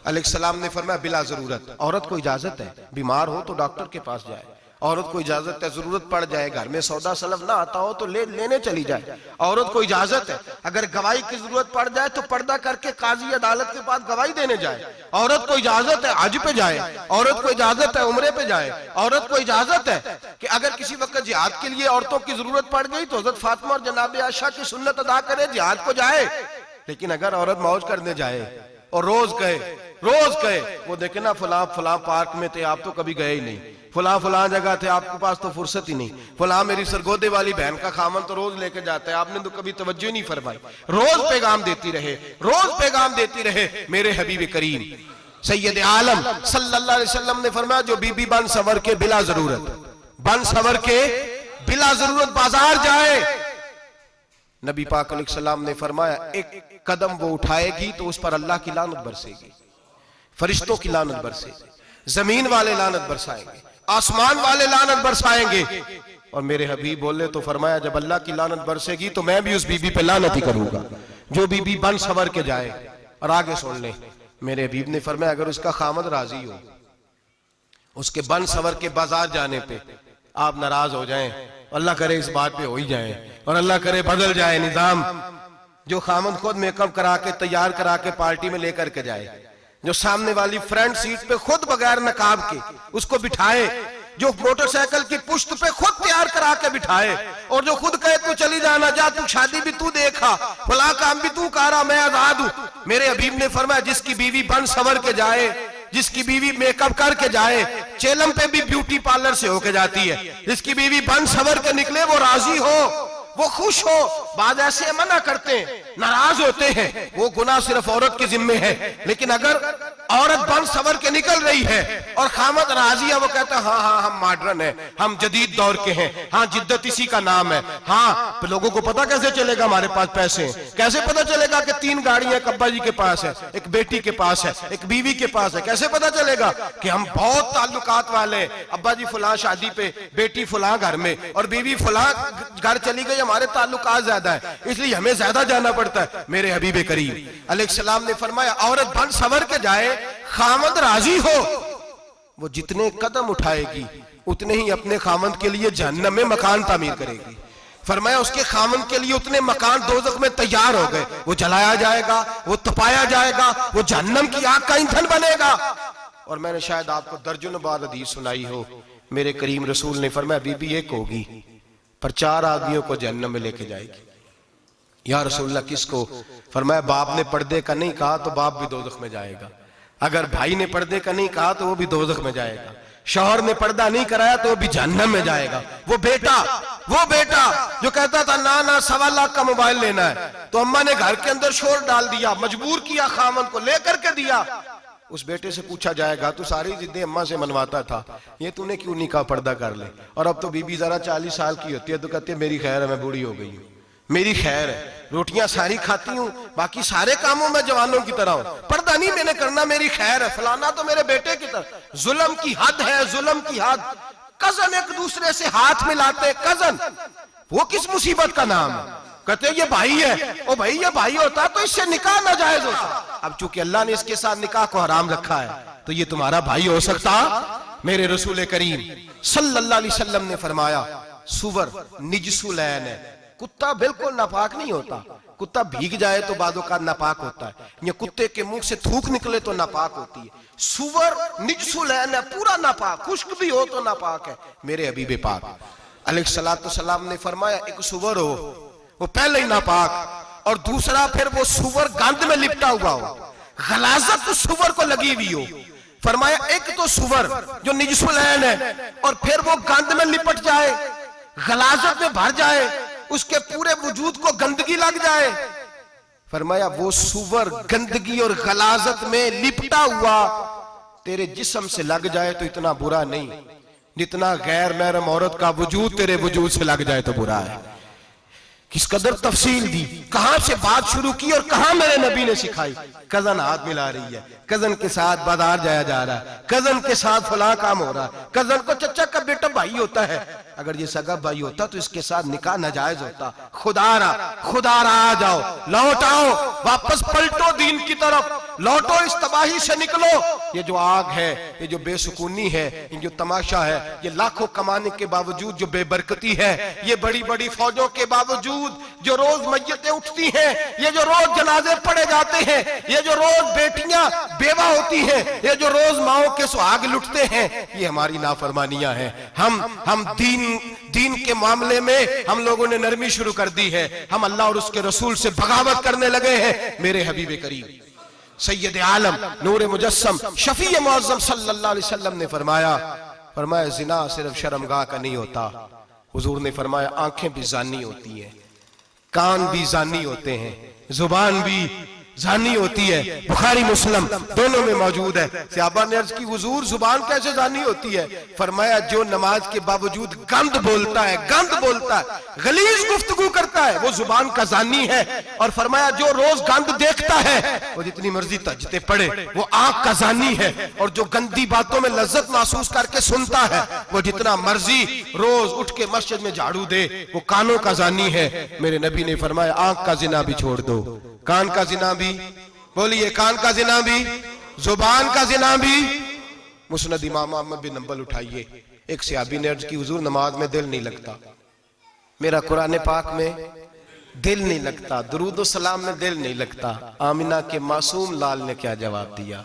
अलैहिस्सलाम ने फरमाया बिला जरूरत, औरत को इजाजत है बीमार हो तो डॉक्टर के पास जाए, औरत को इजाजत है जरूरत पड़ जाए घर में सौदा सलफ ना आता हो तो लेने चली जाए, औरत को इजाजत है अगर गवाही की जरूरत पड़ जाए तो पर्दा करके काजी अदालत के पास गवाही देने जाए, औरत को इजाजत है हज पे जाए, औरत को इजाजत है उम्रे पे जाए, औरत को इजाजत है कि अगर किसी वक्त जिहाद के लिए औरतों की जरूरत पड़ गई तो हजरत फातिमा और जनाब आयशा की सुन्नत अदा करे, जिहाद को जाए। लेकिन अगर औरत मौज करने जाए और रोज कहे वो देखे ना फलां पार्क में थे आप तो कभी गए ही नहीं, फलां जगह थे आपके पास तो फुर्सत ही नहीं, फलां मेरी सरगोदे वाली बहन का खामन तो रोज लेके जाता है आपने तो कभी तवज्जो नहीं फरमाई। रोज पैगाम देती रहे। मेरे हबीब करीम सैयद आलम सल्लल्लाहु अलैहि वसल्लम ने फरमाया जो बीबी बन सवर के बिला जरूरत बाजार जाए, नबी पाक अलैहिस्सलाम ने फरमाया एक कदम वो उठाएगी तो उस पर अल्लाह की लानत बरसेगी, फरिश्तों की लानत बरसेगी, जमीन वाले लानत बरसाएंगे, आसमान वाले लानत बरसाएंगे। और मेरे हबीब बोले तो फरमाया जब अल्लाह की लानत बरसेगी तो मैं भी उस बीबी पे लानत ही करूंगा जो बीबी बन सवर के जाए। और आगे सुन ले, मेरे हबीब ने फरमाया अगर उसका खामद राजी हो उसके बन सवर के बाजार जाने पे, आप नाराज हो जाएं, अल्लाह करे इस बात पे हो ही जाए और अल्लाह करे बदल जाए निजाम, जो खामद खुद मेकअप करा के तैयार करा के पार्टी में लेकर के जाए, जो सामने वाली फ्रंट सीट पे खुद बगैर नकाब के उसको बिठाए, जो मोटरसाइकिल की पुश्त पे खुद तैयार करा के बिठाए और जो खुद कहे तू चली जाना जा, तू शादी भी तू देखा, फला काम भी तू करा, मैं आजाद हूं। मेरे हबीब ने फरमाया जिसकी बीवी बन सवर के जाए, जिसकी बीवी मेकअप करके जाए, चेलम पे भी ब्यूटी पार्लर से होके जाती है, जिसकी बीवी बन सवर के निकले वो राजी हो, वो खुश हो। बाद ऐसे मना करते हैं, नाराज होते हैं, वो गुनाह सिर्फ औरत के जिम्मे है। लेकिन अगर औरत बन सवर के निकल रही है और खामद राजी है, वो कहता है हाँ हाँ हम मॉडर्न है, हम जदीद दौर के हैं, हाँ जिद्दत इसी का नाम है। हाँ तो लोगों को पता कैसे चलेगा हमारे पास पैसे हैं, कैसे पता चलेगा कि 3 गाड़ियां अब्बा जी के पास है, एक बेटी के पास है, एक बीवी के पास है, कैसे पता चलेगा कि हम बहुत ताल्लुकात वाले हैं। अब्बा जी फुला शादी पे, बेटी फुला घर में और बीवी फुला घर चली गई, हमारे ताल्लुकात ज्यादा है इसलिए हमें ज्यादा जाना पड़ता है। मेरे हबीब करीम अलैहिस्सलाम ने फरमाया औरत बन सवर के जाए, खामद राजी हो, वो जितने कदम उठाएगी उतने ही अपने खामद के लिए जहन्नम में मकान तामीर करेगी। फरमाया उसके खामद के लिए उतने मकान दोज़ख में तैयार हो गए, वो जलाया जाएगा, वो तपाया जाएगा, वो जहन्नम की आग का ईंधन बनेगा। और मैंने शायद आपको दर्जनों बार हदीस सुनाई हो, मेरे करीम रसूल ने फरमाया बीबी एक होगी पर 4 आदमियों को जहन्नम में लेके जाएगी। या रसूलल्लाह किसको? फरमाया बाप ने पर्दे का नहीं कहा तो बाप भी दोज़ख में जाएगा, अगर भाई ने पर्दे का नहीं कहा तो वो भी दोज़ख में जाएगा, शौहर ने पर्दा नहीं कराया तो वो भी जहन्नम में जाएगा। वो बेटा जो कहता था ना ना 1.25 लाख का मोबाइल लेना है, तो अम्मा ने घर के अंदर शोर डाल दिया, मजबूर किया, खामन को लेकर के दिया। उस बेटे से पूछा जाएगा तू सारी जिद्दें अम्मा से मनवाता था, ये तूने क्यों नहीं कहा पर्दा कर ले? और अब तो बीबी जरा 40 साल की होती है तो कहती है मेरी खैर है, मैं बूढ़ी हो गई हूँ, मेरी खैर है, रोटियां सारी खाती हूँ, बाकी सारे कामों में जवानों की तरह हूं, पर्दा नहीं मैंने करना, मेरी खैर है, फलाना तो मेरे बेटे की तरह। जुल्म की हद है, जुल्म की हद। कजन एक दूसरे से हाथ मिलाते, कजन, वो किस मुसीबत का नाम है? कहते ये भाई है, ओ भाई ये भाई होता तो इससे निकाह नाजायज होता। अब चूंकि अल्लाह ने इसके साथ निकाह को हराम रखा है तो ये तुम्हारा भाई हो सकता? मेरे रसूल करीम सल्लल्लाहु अलैहि वसल्लम ने फरमाया सुवर निजसुलैन है, कुत्ता बिल्कुल नापाक नहीं होता, कुत्ता भीग जाए तो बादों का नापाक होता है, ये कुत्ते के मुंह से थूक निकले तो नापाक होती है। सुवर निजसुलैन है, पूरा नापाक, खुश्क भी हो तो नापाक है। मेरे हबीब पाक अलैहिस्सलातु सलाम ने फरमाया एक सुवर हो वो पहले ही नापाक, और दूसरा फिर वो सुवर गंद में लिपटा हुआ हो, गलाजत उस सुवर को लगी हुई हो। फरमाया एक तो सुवर जो निजसुलैन है और फिर वो गंद में लिपट जाए, गलाजत में भर जाए, उसके पूरे वजूद को गंदगी लग जाए। फरमाया वो सुवर गंदगी और गलाजत में लिपटा हुआ तेरे जिस्म से लग जाए तो इतना बुरा नहीं, जितना गैर महरम औरत का वजूद तेरे वजूद से लग जाए तो बुरा है। किस कदर तफसील दी, कहां से बात शुरू की और कहां मेरे नबी ने सिखाई। कजन हाथ मिला रही है, कजन के साथ बाजार जाया जा रहा है, कजन के साथ फलां काम हो रहा है, कजन को चचा का बेटा भाई होता है, अगर ये सगा भाई होता तो इसके साथ निकाह नाजायज होता। खुदारा आ जाओ, लौट आओ, वापस पलटो दीन की तरफ, लौटो, इस तबाही से निकलो। ये जो आग है, ये जो बेसुकूनी है, ये जो तमाशा है, ये लाखों कमाने के बावजूद जो बेबरकती है, ये बड़ी बड़ी फौजों के बावजूद जो रोज मैयतें उठती हैं, ये जो रोज जनाजे पड़े जाते हैं, ये जो रोज बेटियां बेवा होती हैं, ये जो रोज माओ के सुहाग लुटते हैं, ये हमारी नाफरमानियां हैं। हम दीन के मामले में हम लोगों ने नरमी शुरू कर दी है, हम अल्लाह और उसके रसूल से बगावत करने लगे हैं। मेरे हबीब करीम सैयद आलम नूर मुजस्सम शफी मुअज्जम सल्लल्लाहु अलैहि वसल्लम ने फरमाया जिना सिर्फ शर्मगाह का नहीं होता, हुजूर ने फरमाया आंखें भी जानी होती हैं, कान भी जानी होते हैं, जुबान भी जानी होती है। बुखारी मुस्लिम दोनों में मौजूद है। सहाबा ने अर्ज की हुजूर जुबान कैसे जानी होती है? फरमाया जो नमाज के बावजूद गंद बोलता है, गलीज गुफ्तगू करता है, वो जुबान का जानी है। और फरमाया जो रोज गंद देखता है, वो जितनी मर्जी तजते पड़े, वो आंख का जानी है। और जो गंदी बातों में लज्जत महसूस करके सुनता है, वो जितना मर्जी रोज उठ के मस्जिद में झाड़ू दे, वो कानों का जानी है। मेरे नबी ने फरमाया आंख का जिना भी छोड़ दो, कान का जिना भी, बोलिए कान का जिना भी, जुबान का जिना भी। मुस्नद इमाम अहमद बिन हंबल उठाइए, एक सहाबी ने अर्ज की हुजूर नमाज में दिल नहीं लगता, मेरा कुरान पाक में दिल नहीं लगता, दुरूद व सलाम में दिल नहीं लगता। आमिना के मासूम लाल ने क्या जवाब दिया?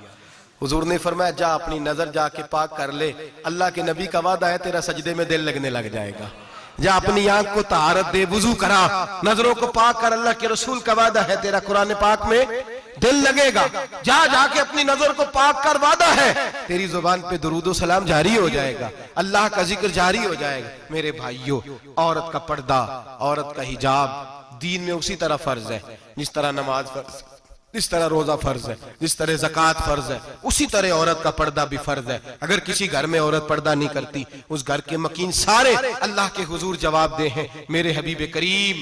हुजूर ने फरमाया जा अपनी नजर जाके पाक कर ले, अल्लाह के नबी का वादा है तेरा सजदे में दिल लगने लग जाएगा। जा अपनी आंख को तहारत दे, वुजू करा, नजरों को पाक कर, अल्लाह के रसूल का वादा है तेरा कुरान पाक में दिल लगेगा, जा जाके अपनी नजर को पाक कर वादा है तेरी जुबान पे दुरूदो सलाम जारी हो जाएगा, अल्लाह का जिक्र जारी हो जाएगा। मेरे भाइयों, औरत का पर्दा, औरत का हिजाब दीन में उसी तरह फर्ज है जिस तरह नमाज फर्ज, जिस तरह रोजा फर्ज है, जिस तरह ज़कात फर्ज है, उसी तरह औरत का पर्दा भी फर्ज है। अगर किसी घर में औरत पर्दा नहीं करती, उस घर के मकीन सारे अल्लाह के हुजूर जवाब दे हैं। मेरे हबीब करीम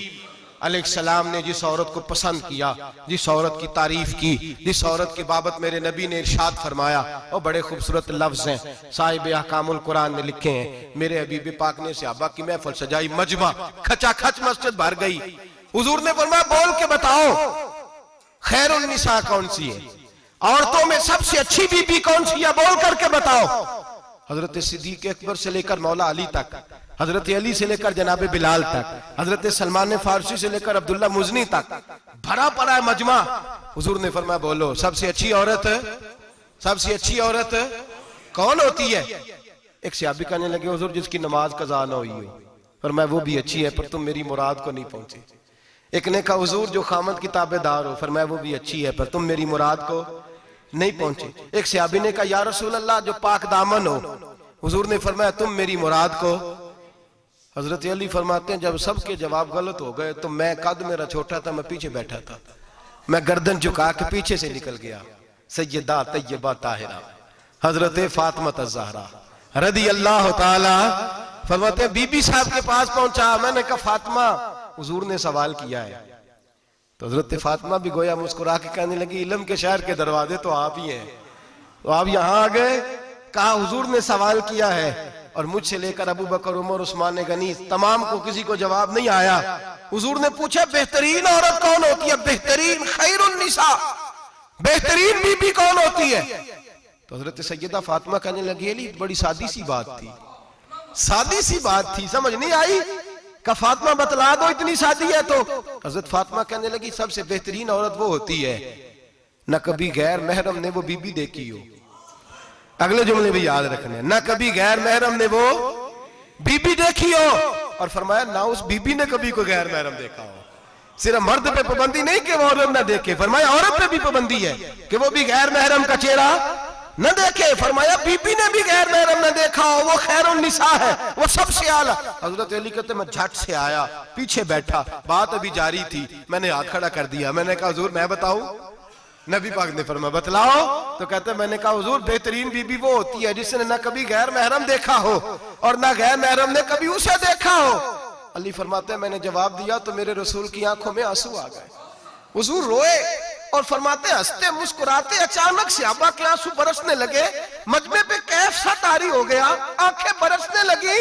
अलैहिस्सलाम ने जिस औरत को पसंद किया, जिस औरत की तारीफ की, जिस औरत की बाबत मेरे नबी ने इरशाद फरमाया, और बड़े खूबसूरत लफ्ज हैं, साहिब अहकामुल कुरान ने लिखे हैं। मेरे हबीब पाक ने सहाबा की महफिल सजाई, मजमा खचाखच मस्जिद भर गई। हुजूर ने फरमाया बोल के बताओ खैरुन निसा कौन सी है, औरतों में सबसे अच्छी बीबी कौन सी है, बोल करके बताओ। हजरत सिद्दीक अकबर से लेकर मौला अली तक, हजरत अली से लेकर जनाब बिलाल तक, हजरत सलमान फारसी से लेकर अब्दुल्ला मुजनी तक भरा पड़ा है मजमा। हुजूर ने फरमाया बोलो सबसे अच्छी औरत, सबसे अच्छी औरत कौन होती है? एक सहाबी कहने लगे हुजूर जिसकी नमाज कज़ा न हुई हो। फरमाया वो भी अच्छी है पर तुम मेरी मुराद को नहीं पहुंचे। एक ने कहा हुजूर जो खामद की ताबेदार हो। फरमाया वो भी अच्छी है पर तुम मेरी मुराद को नहीं पहुंचे। एक सहाबी ने कहा या रसूल अल्लाह जो पाक दामन हो। हुजूर ने फरमाया तुम मेरी मुराद को। हजरत अली फरमाते हैं जब सबके जवाब गलत हो गए तो मैं, कद मेरा छोटा था, मैं पीछे बैठा था, मैं गर्दन झुका के पीछे से निकल गया। सैयदा तैयबा ताहिरा हजरत फातिमा ज़हरा रदी अल्लाह ताला फरमाते हैं बीबी साहब के पास पहुंचा। मैंने कहा फातिमा हुजूर ने सवाल किया है। तो हजरत फातिमा भी गोया मुस्कुरा के कहने लगी इल्म के शहर के दरवाजे तो आप ही हैं, तो आप यहाँ आ गए। कहा हुजूर ने सवाल किया है और मुझसे लेकर अबू बकर, उमर, उस्मान गनी तमाम को किसी को जवाब नहीं आया। हुजूर ने पूछा बेहतरीन औरत कौन होती है? बेहतरीन खैरुन निसा, बेहतरीन बीबी कौन होती है? तो हजरत सैयदा फातिमा कहने लगी अली बड़ी सादी सी बात थी, सादी सी बात थी, समझ नहीं आई। का फातिमा बतला दो इतनी सादी है। तो हजरत फातिमा कहने लगी सबसे बेहतरीन औरत वो होती है न कभी गैर महरम ने वो बीबी देखी हो। अगले जुमले भी याद रखने, न कभी गैर महरम ने वो बीबी देखी हो। और फरमाया ना उस बीबी ने कभी कोई गैर महरम देखा हो। सिर्फ मर्द पे पाबंदी नहीं कि वो औरत ना देखे, फरमाया औरत पे भी पाबंदी है कि वो भी गैर महरम का चेहरा न देखे। फरमाया बीबी ने भी गैर महरम न देखा हो, वो खैरुन निसा है, वो सबसे आला। हजरत अली कहते मैं झट से आया, पीछे बैठा, बात अभी जारी थी, मैंने हाथ खड़ा कर दिया। मैंने कहा हुजूर मैं बताऊं? नबी पाक ने फरमाया बतलाओ। तो कहते मैंने कहा हुजूर बेहतरीन बीबी वो होती है जिसने न कभी गैर महरम देखा हो और न गैर महरम ने कभी उसे देखा हो। अली फरमाते हैं मैंने जवाब दिया तो मेरे रसूल की आंखों में आंसू आ गए। हुजूर रोए और फरमाते हंसते मुस्कुराते अचानक सहाबा के आंसू बरसने लगे। मजमे पे कैफ सा तारी हो गया, आंखें बरसने लगी।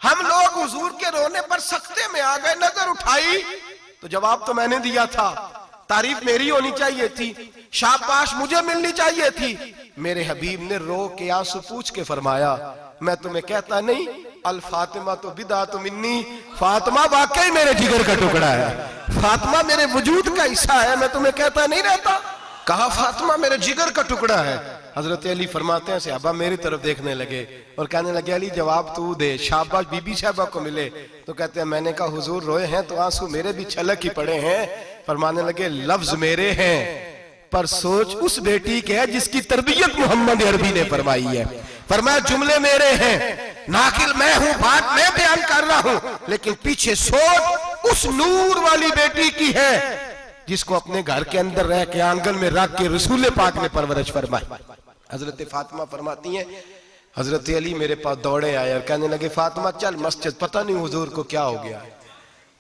हम लोग हुजूर के रोने पर सख्ते में आ गए। नजर उठाई तो जवाब तो मैंने दिया था, तारीफ मेरी होनी चाहिए थी, शाबाश मुझे मिलनी चाहिए थी। मेरे हबीब ने रो के आंसू पूछ के फरमाया मैं तुम्हें कहता नहीं अल फातिमा तो बिदा तो मिन्नी, फातिमा वाकई मेरे जिगर का टुकड़ा है, फातिमा मेरे वजूद का हिस्सा है, मैं तुम्हें कहता नहीं रहता। कहा फातिमा मेरे जिगर का टुकड़ा है। हजरत अली फरमाते हैं सहाबा मेरी तरफ देखने लगे और कहने लगे अली जवाब तू दे, शाबाश बीबी साहबा को मिले। तो कहते हैं मैंने कहा हुजूर रोए हैं तो आंसू मेरे भी छलक ही पड़े हैं। फरमाने लगे लफ्ज मेरे हैं पर सोच उस बेटी के है जिसकी तरबियत मोहम्मद अरबी ने फरमाई है। फरमाया जुमले मेरे हैं, नाकिल मैं हूं, बात मैं बयान कर रहा हूं, लेकिन पीछे सोच उस नूर वाली बेटी की है जिसको अपने घर के अंदर रह के आंगन में रख के रसूल पाक ने परवरिश फरमाई। हजरत फातिमा फरमाती हैं हजरत अली मेरे पास दौड़े आए और कहने लगे फातिमा चल मस्जिद, पता नहीं हुजूर को क्या हो गया है।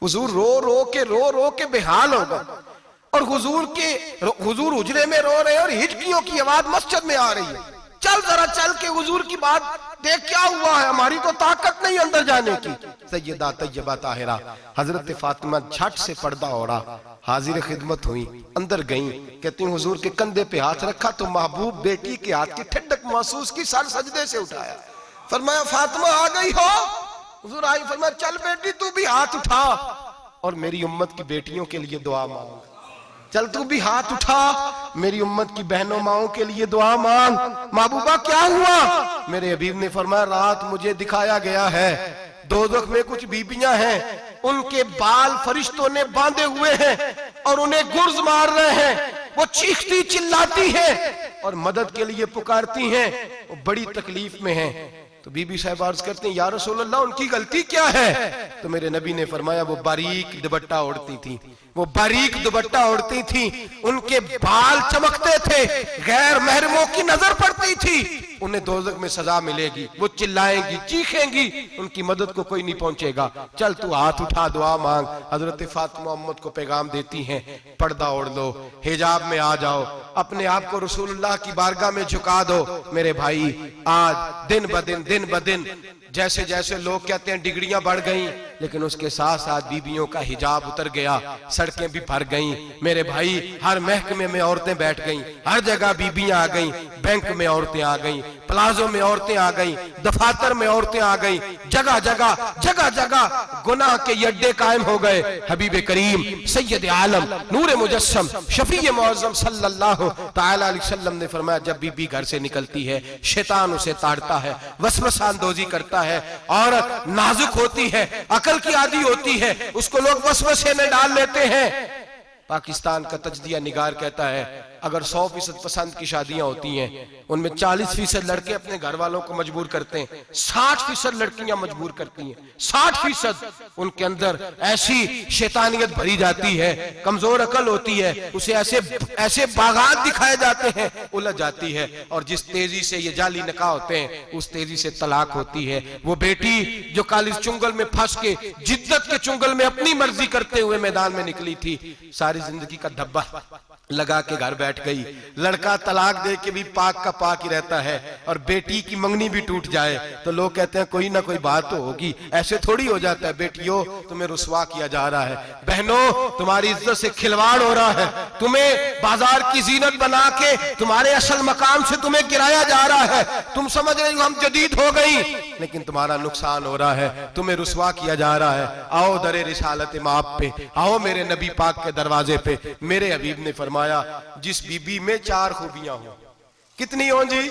हुजूर रो रो के बेहाल हो गए और हुजूर हुजरे में रो रहे हैं और हिचकियों की आवाज मस्जिद में आ रही है। चल जरा चल के हुजूर की बात देख क्या हुआ है, हमारी तो ताकत नहीं अंदर जाने की। सैयदा तैयबा ताहिरा हजरत फातिमा झट से पर्दा ओढ़ा, हाजिर खिदमत हुई, अंदर गई। कहती हुजूर के कंधे पे हाथ रखा तो महबूब बेटी के हाथ की ठंडक महसूस की, सर सजदे से उठाया। फरमाया फातिमा आ गई हो? हुजूर आई। फरमाया चल बेटी तू भी हाथ उठा और मेरी उम्मत की बेटियों के लिए दुआ मांग। चल तू भी हाथ उठा, मेरी उम्मत की बहनों माओं के लिए दुआ मांग। महबूबा क्या हुआ? मेरे हबीब ने फरमाया रात मुझे दिखाया गया है दोज़ख में कुछ बीबियां हैं, उनके बाल फरिश्तों ने बांधे हुए हैं और उन्हें गुर्ज मार रहे हैं। वो चीखती चिल्लाती हैं और मदद के लिए पुकारती हैं, वो बड़ी तकलीफ में हैं। तो बीबी साहब अर्ज करते हैं, या रसूल अल्लाह, उनकी गलती क्या है? तो मेरे नबी ने फरमाया, वो बारीक दुपट्टा ओढ़ती थी, वो बारीक दुपट्टा ओढ़ती थी, उनके बाल चमकते थे, गैर महरमों की नजर पड़ती थी, उन्हें दोज़ख में सजा मिलेगी, वो चिल्लाएंगी, चीखेंगी, उनकी मदद को कोई नहीं पहुंचेगा। चल तू हाथ उठा, दुआ मांग। हजरत फातिमा उम्मत को पैगाम देती हैं, पर्दा ओढ़ लो, हिजाब में आ जाओ, अपने आप को रसूलुल्लाह की बारगाह में झुका दो। मेरे भाई, आज दिन ब दिन जैसे जैसे लोग कहते हैं डिग्रियां बढ़ गई, लेकिन उसके साथ साथ बीबियों का हिजाब उतर गया, सड़कें भी भर गईं। मेरे भाई, हर महकमे में औरतें बैठ गईं, हर जगह बीबियां आ गईं, बैंक में औरतें आ गईं, प्लाजो में औरतें आ गईं, दफातर में औरतें आ गईं, जगह जगह गुनाह के अड्डे कायम हो गए। हबीब करीम सैयद आलम नूर मुजस्सम शफी मुअज़्ज़म सल्लल्लाहु तआला अलैहि वसल्लम ने फरमाया, जब बीबी घर से निकलती है, शैतान उसे ताड़ता है, वसवसा अंदोज़ी करता है। औरत नाजुक होती है, अकल की आदी होती है, उसको लोग वसवसे में डाल लेते हैं। पाकिस्तान का तजदिया निगार कहता है, अगर 100% पसंद की शादियां होती हैं, उनमें 40% लड़के अपने घर वालों को मजबूर करते हैं, 60% लड़कियां मजबूर करती हैं। 60% उनके अंदर ऐसी शैतानियत भरी जाती है, कमजोर अकल होती है, उसे ऐसे बागात दिखाए जाते हैं, उलझ जाती है। और जिस तेजी से ये जाली निकाह होते हैं, उस तेजी से तलाक होती है। वो बेटी जो कालिज चुंगल में फंस के, जिद्दत के चुंगल में अपनी मर्जी करते हुए मैदान में निकली थी, सारी जिंदगी का धब्बा लगा के घर बैठ गई। लड़का तलाक दे के भी पाक का पाक ही रहता है, और बेटी की मंगनी भी टूट जाए तो लोग कहते हैं कोई ना कोई बात तो होगी। ऐसे थोड़ी हो जाता है। बेटियों, तुम्हें रुसवा किया जा रहा है। बहनों, तुम्हारी इज्जत से खिलवाड़ हो रहा है। तुम्हें बाजार की जीनत बना के तुम्हारे असल मकाम से तुम्हें गिराया जा रहा है। तुम समझ रहे हो हम जदीद हो गई, लेकिन तुम्हारा नुकसान हो रहा है, तुम्हें रुसवा किया जा रहा है। आओ दरे रिसालत माप पे, आओ मेरे नबी पाक के दरवाजे पे। मेरे हबीब ने फरमाया, जिस बीबी में 4 खूबियां हो, कितनी हो जी?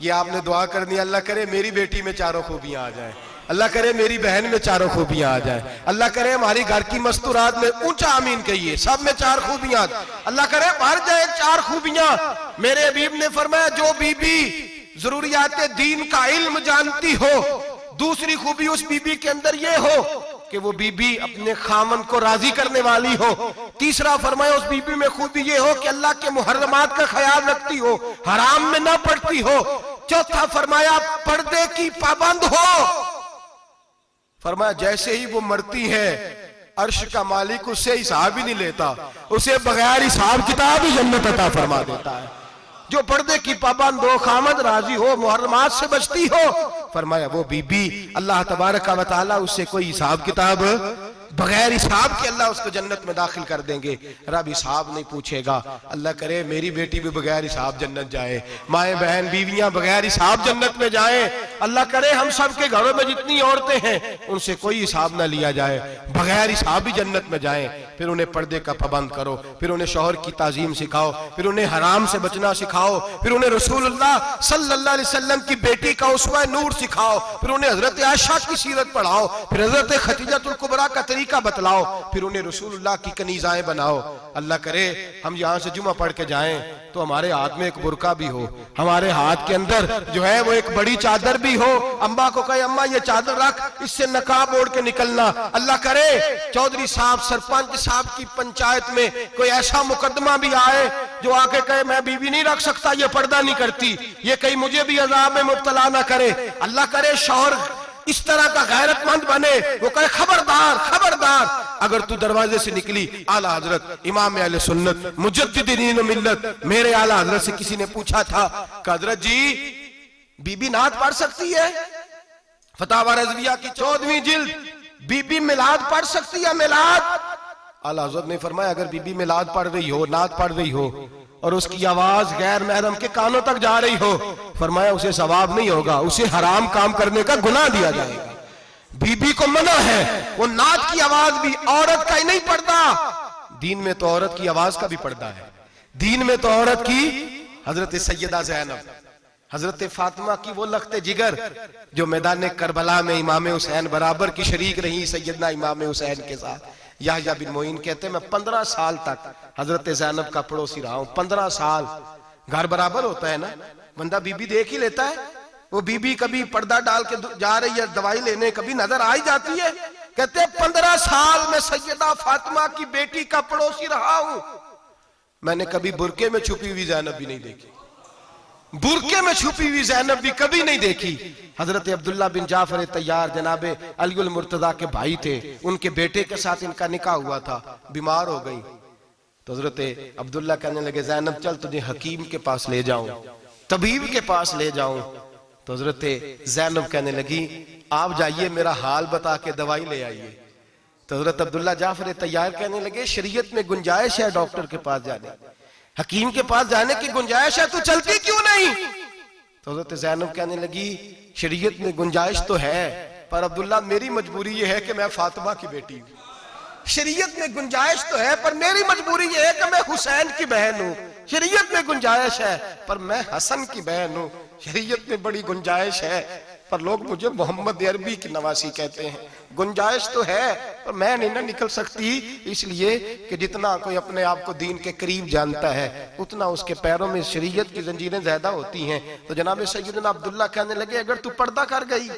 ये आपने दुआ करनी, अल्लाह करे मेरी बेटी में 4 खूबियां आ जाए, अल्लाह करे मेरी बहन में 4 खूबियां आ जाए, अल्लाह करे हमारी घर की मस्तूरात में, ऊंचा आमीन कहिए, सब में 4 खूबियां, अल्लाह करे भर जाए 4 खूबियां। मेरे हबीब ने फरमाया, जो बीबी जरूरियात दीन का इल्म जानती हो, दूसरी खूबी उस बीबी के अंदर ये हो कि वो बीबी अपने खामन को राजी करने वाली हो। तीसरा फरमाया, उस बीबी में खूबी ये हो कि अल्लाह के मुहर्रमात का ख्याल रखती हो, हराम में ना पड़ती हो। चौथा फरमाया, पर्दे की पाबंद हो। फरमाया, जैसे ही वो मरती है, अर्श का मालिक उससे हिसाब ही नहीं लेता, उसे बगैर हिसाब किताब ही जन्नत अता फरमा देता है। जो पर्दे की पाबंद हो, खामद राजी हो, मुहर्रमात से बचती हो, फरमाया वो बीबी अल्लाह तबारक व तआला उससे कोई हिसाब किताब, बगैर हिसाब के अल्लाह उसको जन्नत में दाखिल कर देंगे। रब हिसाब नहीं पूछेगा। अल्लाह करे मेरी बेटी भी बगैर हिसाब जन्नत जाए, माएँ बहन बीवियां बगैर हिसाब जन्नत में जाए। अल्लाह करे हम सब के घरों में जितनी औरतें हैं उनसे कोई हिसाब ना लिया जाए, बगैर हिसाब भी जन्नत में जाए। फिर उन्हें पर्दे का पाबंद करो, फिर उन्हें शौहर की ताजीम सिखाओ, फिर उन्हें हराम से बचना सिखाओ, फिर उन्हें रसूलुल्लाह सल्लल्लाहु अलैहि वसल्लम की बेटी का उसवा नूर सिखाओ, फिर उन्हें हजरत आयशा की सीरत पढ़ाओ, फिर हजरत खदीजतुल कुबरा का तरीका बतलाओ, फिर उन्हें रसूलुल्लाह की कनीज़ाएं बनाओ। अल्लाह करे हम यहाँ से जुमा पढ़ के जाएं तो हमारे हाथ में एक बुरका भी हो, हमारे हाथ के अंदर जो है वो एक बड़ी चादर भी हो। अम्मा को कहे अम्मा ये चादर रख, इससे नकाब ओढ़ के निकलना। अल्लाह करे चौधरी साहब सरपंच साहब की पंचायत में कोई ऐसा मुकदमा भी आए जो आके कहे मैं बीवी नहीं रख सकता, ये पर्दा नहीं करती, ये कहीं मुझे भी अजाब में मुब्तला ना करे। अल्लाह करे शौहर इस तरह का गैरतमंद बने, वो कहे खबरदार खबरदार, अगर तू दरवाजे से निकली। आला हजरत इमाम अहले सुन्नत मुजद्दिदीन मिल्लत मेरे आला हजरत से किसी ने पूछा था कि हजरत जी बीबी नात पढ़ सकती है? फतावा रज़विया की 14वीं जिल्द, बीबी मिलाद पढ़ सकती है? मिलाद? आला हजरत ने फरमाया अगर बीबी मिलाद पढ़ रही हो, नात पढ़ रही हो और उसकी आवाज गैर महरम के कानों तक जा रही हो, फरमाया उसे सवाब नहीं होगा, उसे हराम काम करने का गुनाह दिया जाएगा। बीबी को मना है, वो नात की आवाज भी औरत का ही नहीं पड़ता, दीन में तो औरत की आवाज का भी पर्दा है। दीन में तो औरत की, हजरत सैयदा ज़ैनब, हजरत फातिमा की वो लख्ते जिगर जो मैदान करबला में इमाम हुसैन बराबर की शरीक रही सैयदना इमाम हुसैन के साथ, याह्या बिन मोइन कहते मैं 15 साल तक हजरत ज़ैनब का पड़ोसी रहा हूं। 15 साल। घर बराबर होता है ना, बंदा बीबी देख ही लेता है। वो बीबी कभी पर्दा डाल के जा रही है दवाई लेने, कभी नजर आ ही जाती है। कहते 15 साल में सैयदा फातिमा की बेटी का पड़ोसी रहा हूं, मैंने कभी बुरके में छुपी हुई ज़ैनब भी नहीं देखी। बुरके में छुपी हुई ज़ैनब भी कभी नहीं देखी। हजरत अब्दुल्ला बिन जाफर तैयार जनाबे अली मुर्तजा के भाई थे, उनके बेटे के साथ इनका निकाह हुआ था, बीमार हो गई तो हजरत अब्दुल्ला कहने लगे ज़ैनब चल तुझे हकीम के पास ले जाऊं, तबीब के पास ले जाऊं। तो हजरत ज़ैनब कहने लगी आप जाइए मेरा हाल बता के दवाई ले आइए। तो हजरत अब्दुल्ला जाफर तैयार कहने लगे शरीयत में गुंजाइश है डॉक्टर के पास जाने, हकीम के पास जाने की गुंजाइश है, तो चलती क्यों नहीं? तो हजरत ज़ैनब कहने लगी शरीयत में गुंजाइश तो है, पर अब्दुल्ला मेरी मजबूरी ये है कि मैं फातिमा की बेटी हूं। शरीयत में गुंजाइश तो है पर मेरी मजबूरी ये है कि मैं हुसैन की बहन हूं। शरीयत में गुंजाइश है पर मैं हसन की बहन हूं। शरीयत में बड़ी गुंजाइश है पर लोग मुझे मोहम्मद अरबी की नवासी कहते हैं। गुंजाइश तो है पर मैं नहीं ना निकल सकती, इसलिए कि जितना कोई अपने आप को दीन के करीब जानता है उतना उसके पैरों में शरीयत की जंजीरें ज्यादा होती हैं। तो जनाब सैयदना अब्दुल्ला कहने लगे अगर तू पर्दा कर गई,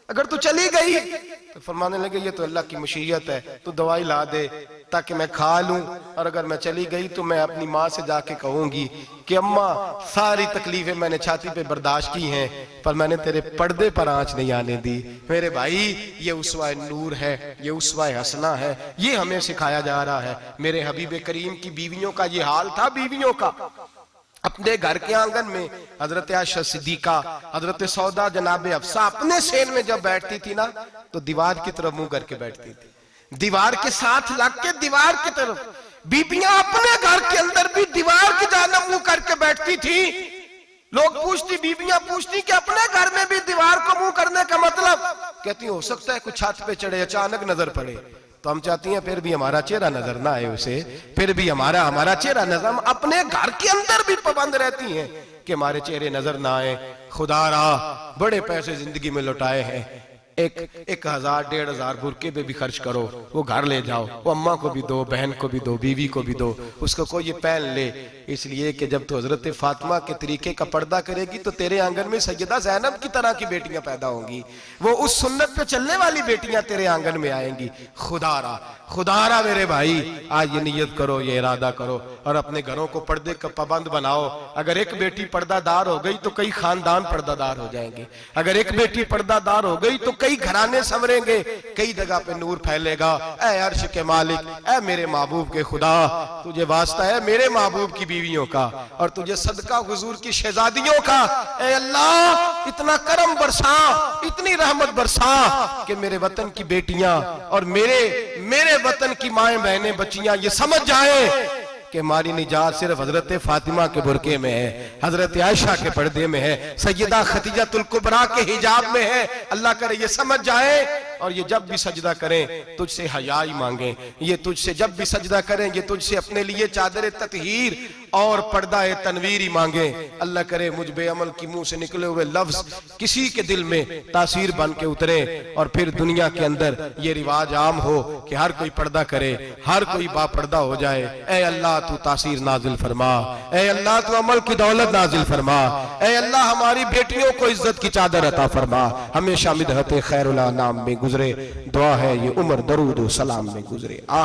अगर तू चली गई, तो फरमाने लगे ये तो अल्लाह की मशीयत है, तू दवाई ला दे ताकि मैं खा लूं, और अगर मैं चली गई तो मैं अपनी माँ से जाके कहूंगी कि अम्मा सारी तकलीफें मैंने छाती पे बर्दाश्त की हैं पर मैंने तेरे पर्दे पर आंच नहीं आने दी। मेरे भाई ये उसवा नूर है, ये उसवा हसना है, ये हमें सिखाया जा रहा है। मेरे हबीब करीम की बीवियों का ये हाल था। बीवियों का अपने घर के आंगन में हजरत आयशा सिद्दीका, हजरत सौदा, जनाब अफसा अपने सेन में जब बैठती थी ना तो दीवार की तरफ मुंह करके बैठती थी, दीवार के साथ लग के दीवार की तरफ। बीबियां अपने घर के अंदर भी दीवार की जानिब मुंह करके बैठती थी। लोग पूछती, बीबियां पूछती कि अपने घर में भी दीवार को मुंह करने का मतलब? कहती हो सकता है कुछ छत पे चढ़े अचानक नजर पड़े, तो हम चाहती हैं फिर भी हमारा चेहरा नजर ना आए उसे, फिर भी हमारा चेहरा नजर। हम अपने घर के अंदर भी पाबंद रहती हैं कि हमारे चेहरे नजर ना आए। खुदा रा बड़े पैसे जिंदगी में लुटाए हैं, 1000 1500 बुरके पे भी खर्च करो, वो घर ले जाओ, वो अम्मा को भी दो, बहन को भी दो, बीवी को भी दो, उसको कोई ये पहन ले। इसलिए कि जब तो हजरत फातिमा के तरीके का पर्दा करेगी तो तेरे आंगन में सैयदा ज़ैनब की तरह की बेटियां पैदा होंगी, वो उस सुन्नत पे चलने वाली बेटियां तेरे आंगन में आएंगी। खुदारा मेरे भाई आज ये नियत करो, ये इरादा करो और अपने घरों को पर्दे का पाबंद बनाओ। अगर एक बेटी पर्दादार हो गई तो कई खानदान पर्दादार हो जाएंगे, अगर एक बेटी पर्दादार हो गई तो कई घराने संवरेंगे, कई जगह पे नूर फैलेगा। ऐ अर्श के मालिक, ऐ मेरे महबूब के खुदा, तुझे वास्ता है मेरे महबूब की बीवियों का और तुझे सदका हुजूर की शहजादियों का। ऐ अल्लाह इतना करम बरसा, इतनी रहमत बरसा कि मेरे वतन की बेटियां और मेरे वतन की माएं बहनें बच्चियां ये समझ जाए कि हमारी निजात सिर्फ हजरत फातिमा के बुरके में है, हजरत आयशा के पर्दे में है, सैयदा खदीजतुल कुबरा के हिजाब में है। अल्लाह करे ये समझ जाए और ये जब भी सजदा करें तुझसे हयाई मांगे, ये तुझसे जब भी सजदा करें ये तुझसे अपने लिए चादर ततहीर और पर्दा तनवीर ही मांगे। अल्लाह करे मुझ बेअमल की मुंह से निकले हुए लफ्ज किसी के दिल में तासीर बन के उतरे और फिर दुनिया के अंदर ये रिवाज आम हो कि हर कोई पर्दा करे, हर कोई बापर्दा हो जाए। ऐ अल्लाह तू तासीर नाजिल फरमा, ऐ अल्लाह तू अमल की दौलत नाजिल फरमा, ऐ अल्लाह हमारी बेटियों को इज्जत की चादर अता फरमा। हमेशा मिदहत खैरुल अनाम में गुजरे, दुआ है ये उम्र दरूद सलाम में गुजरे।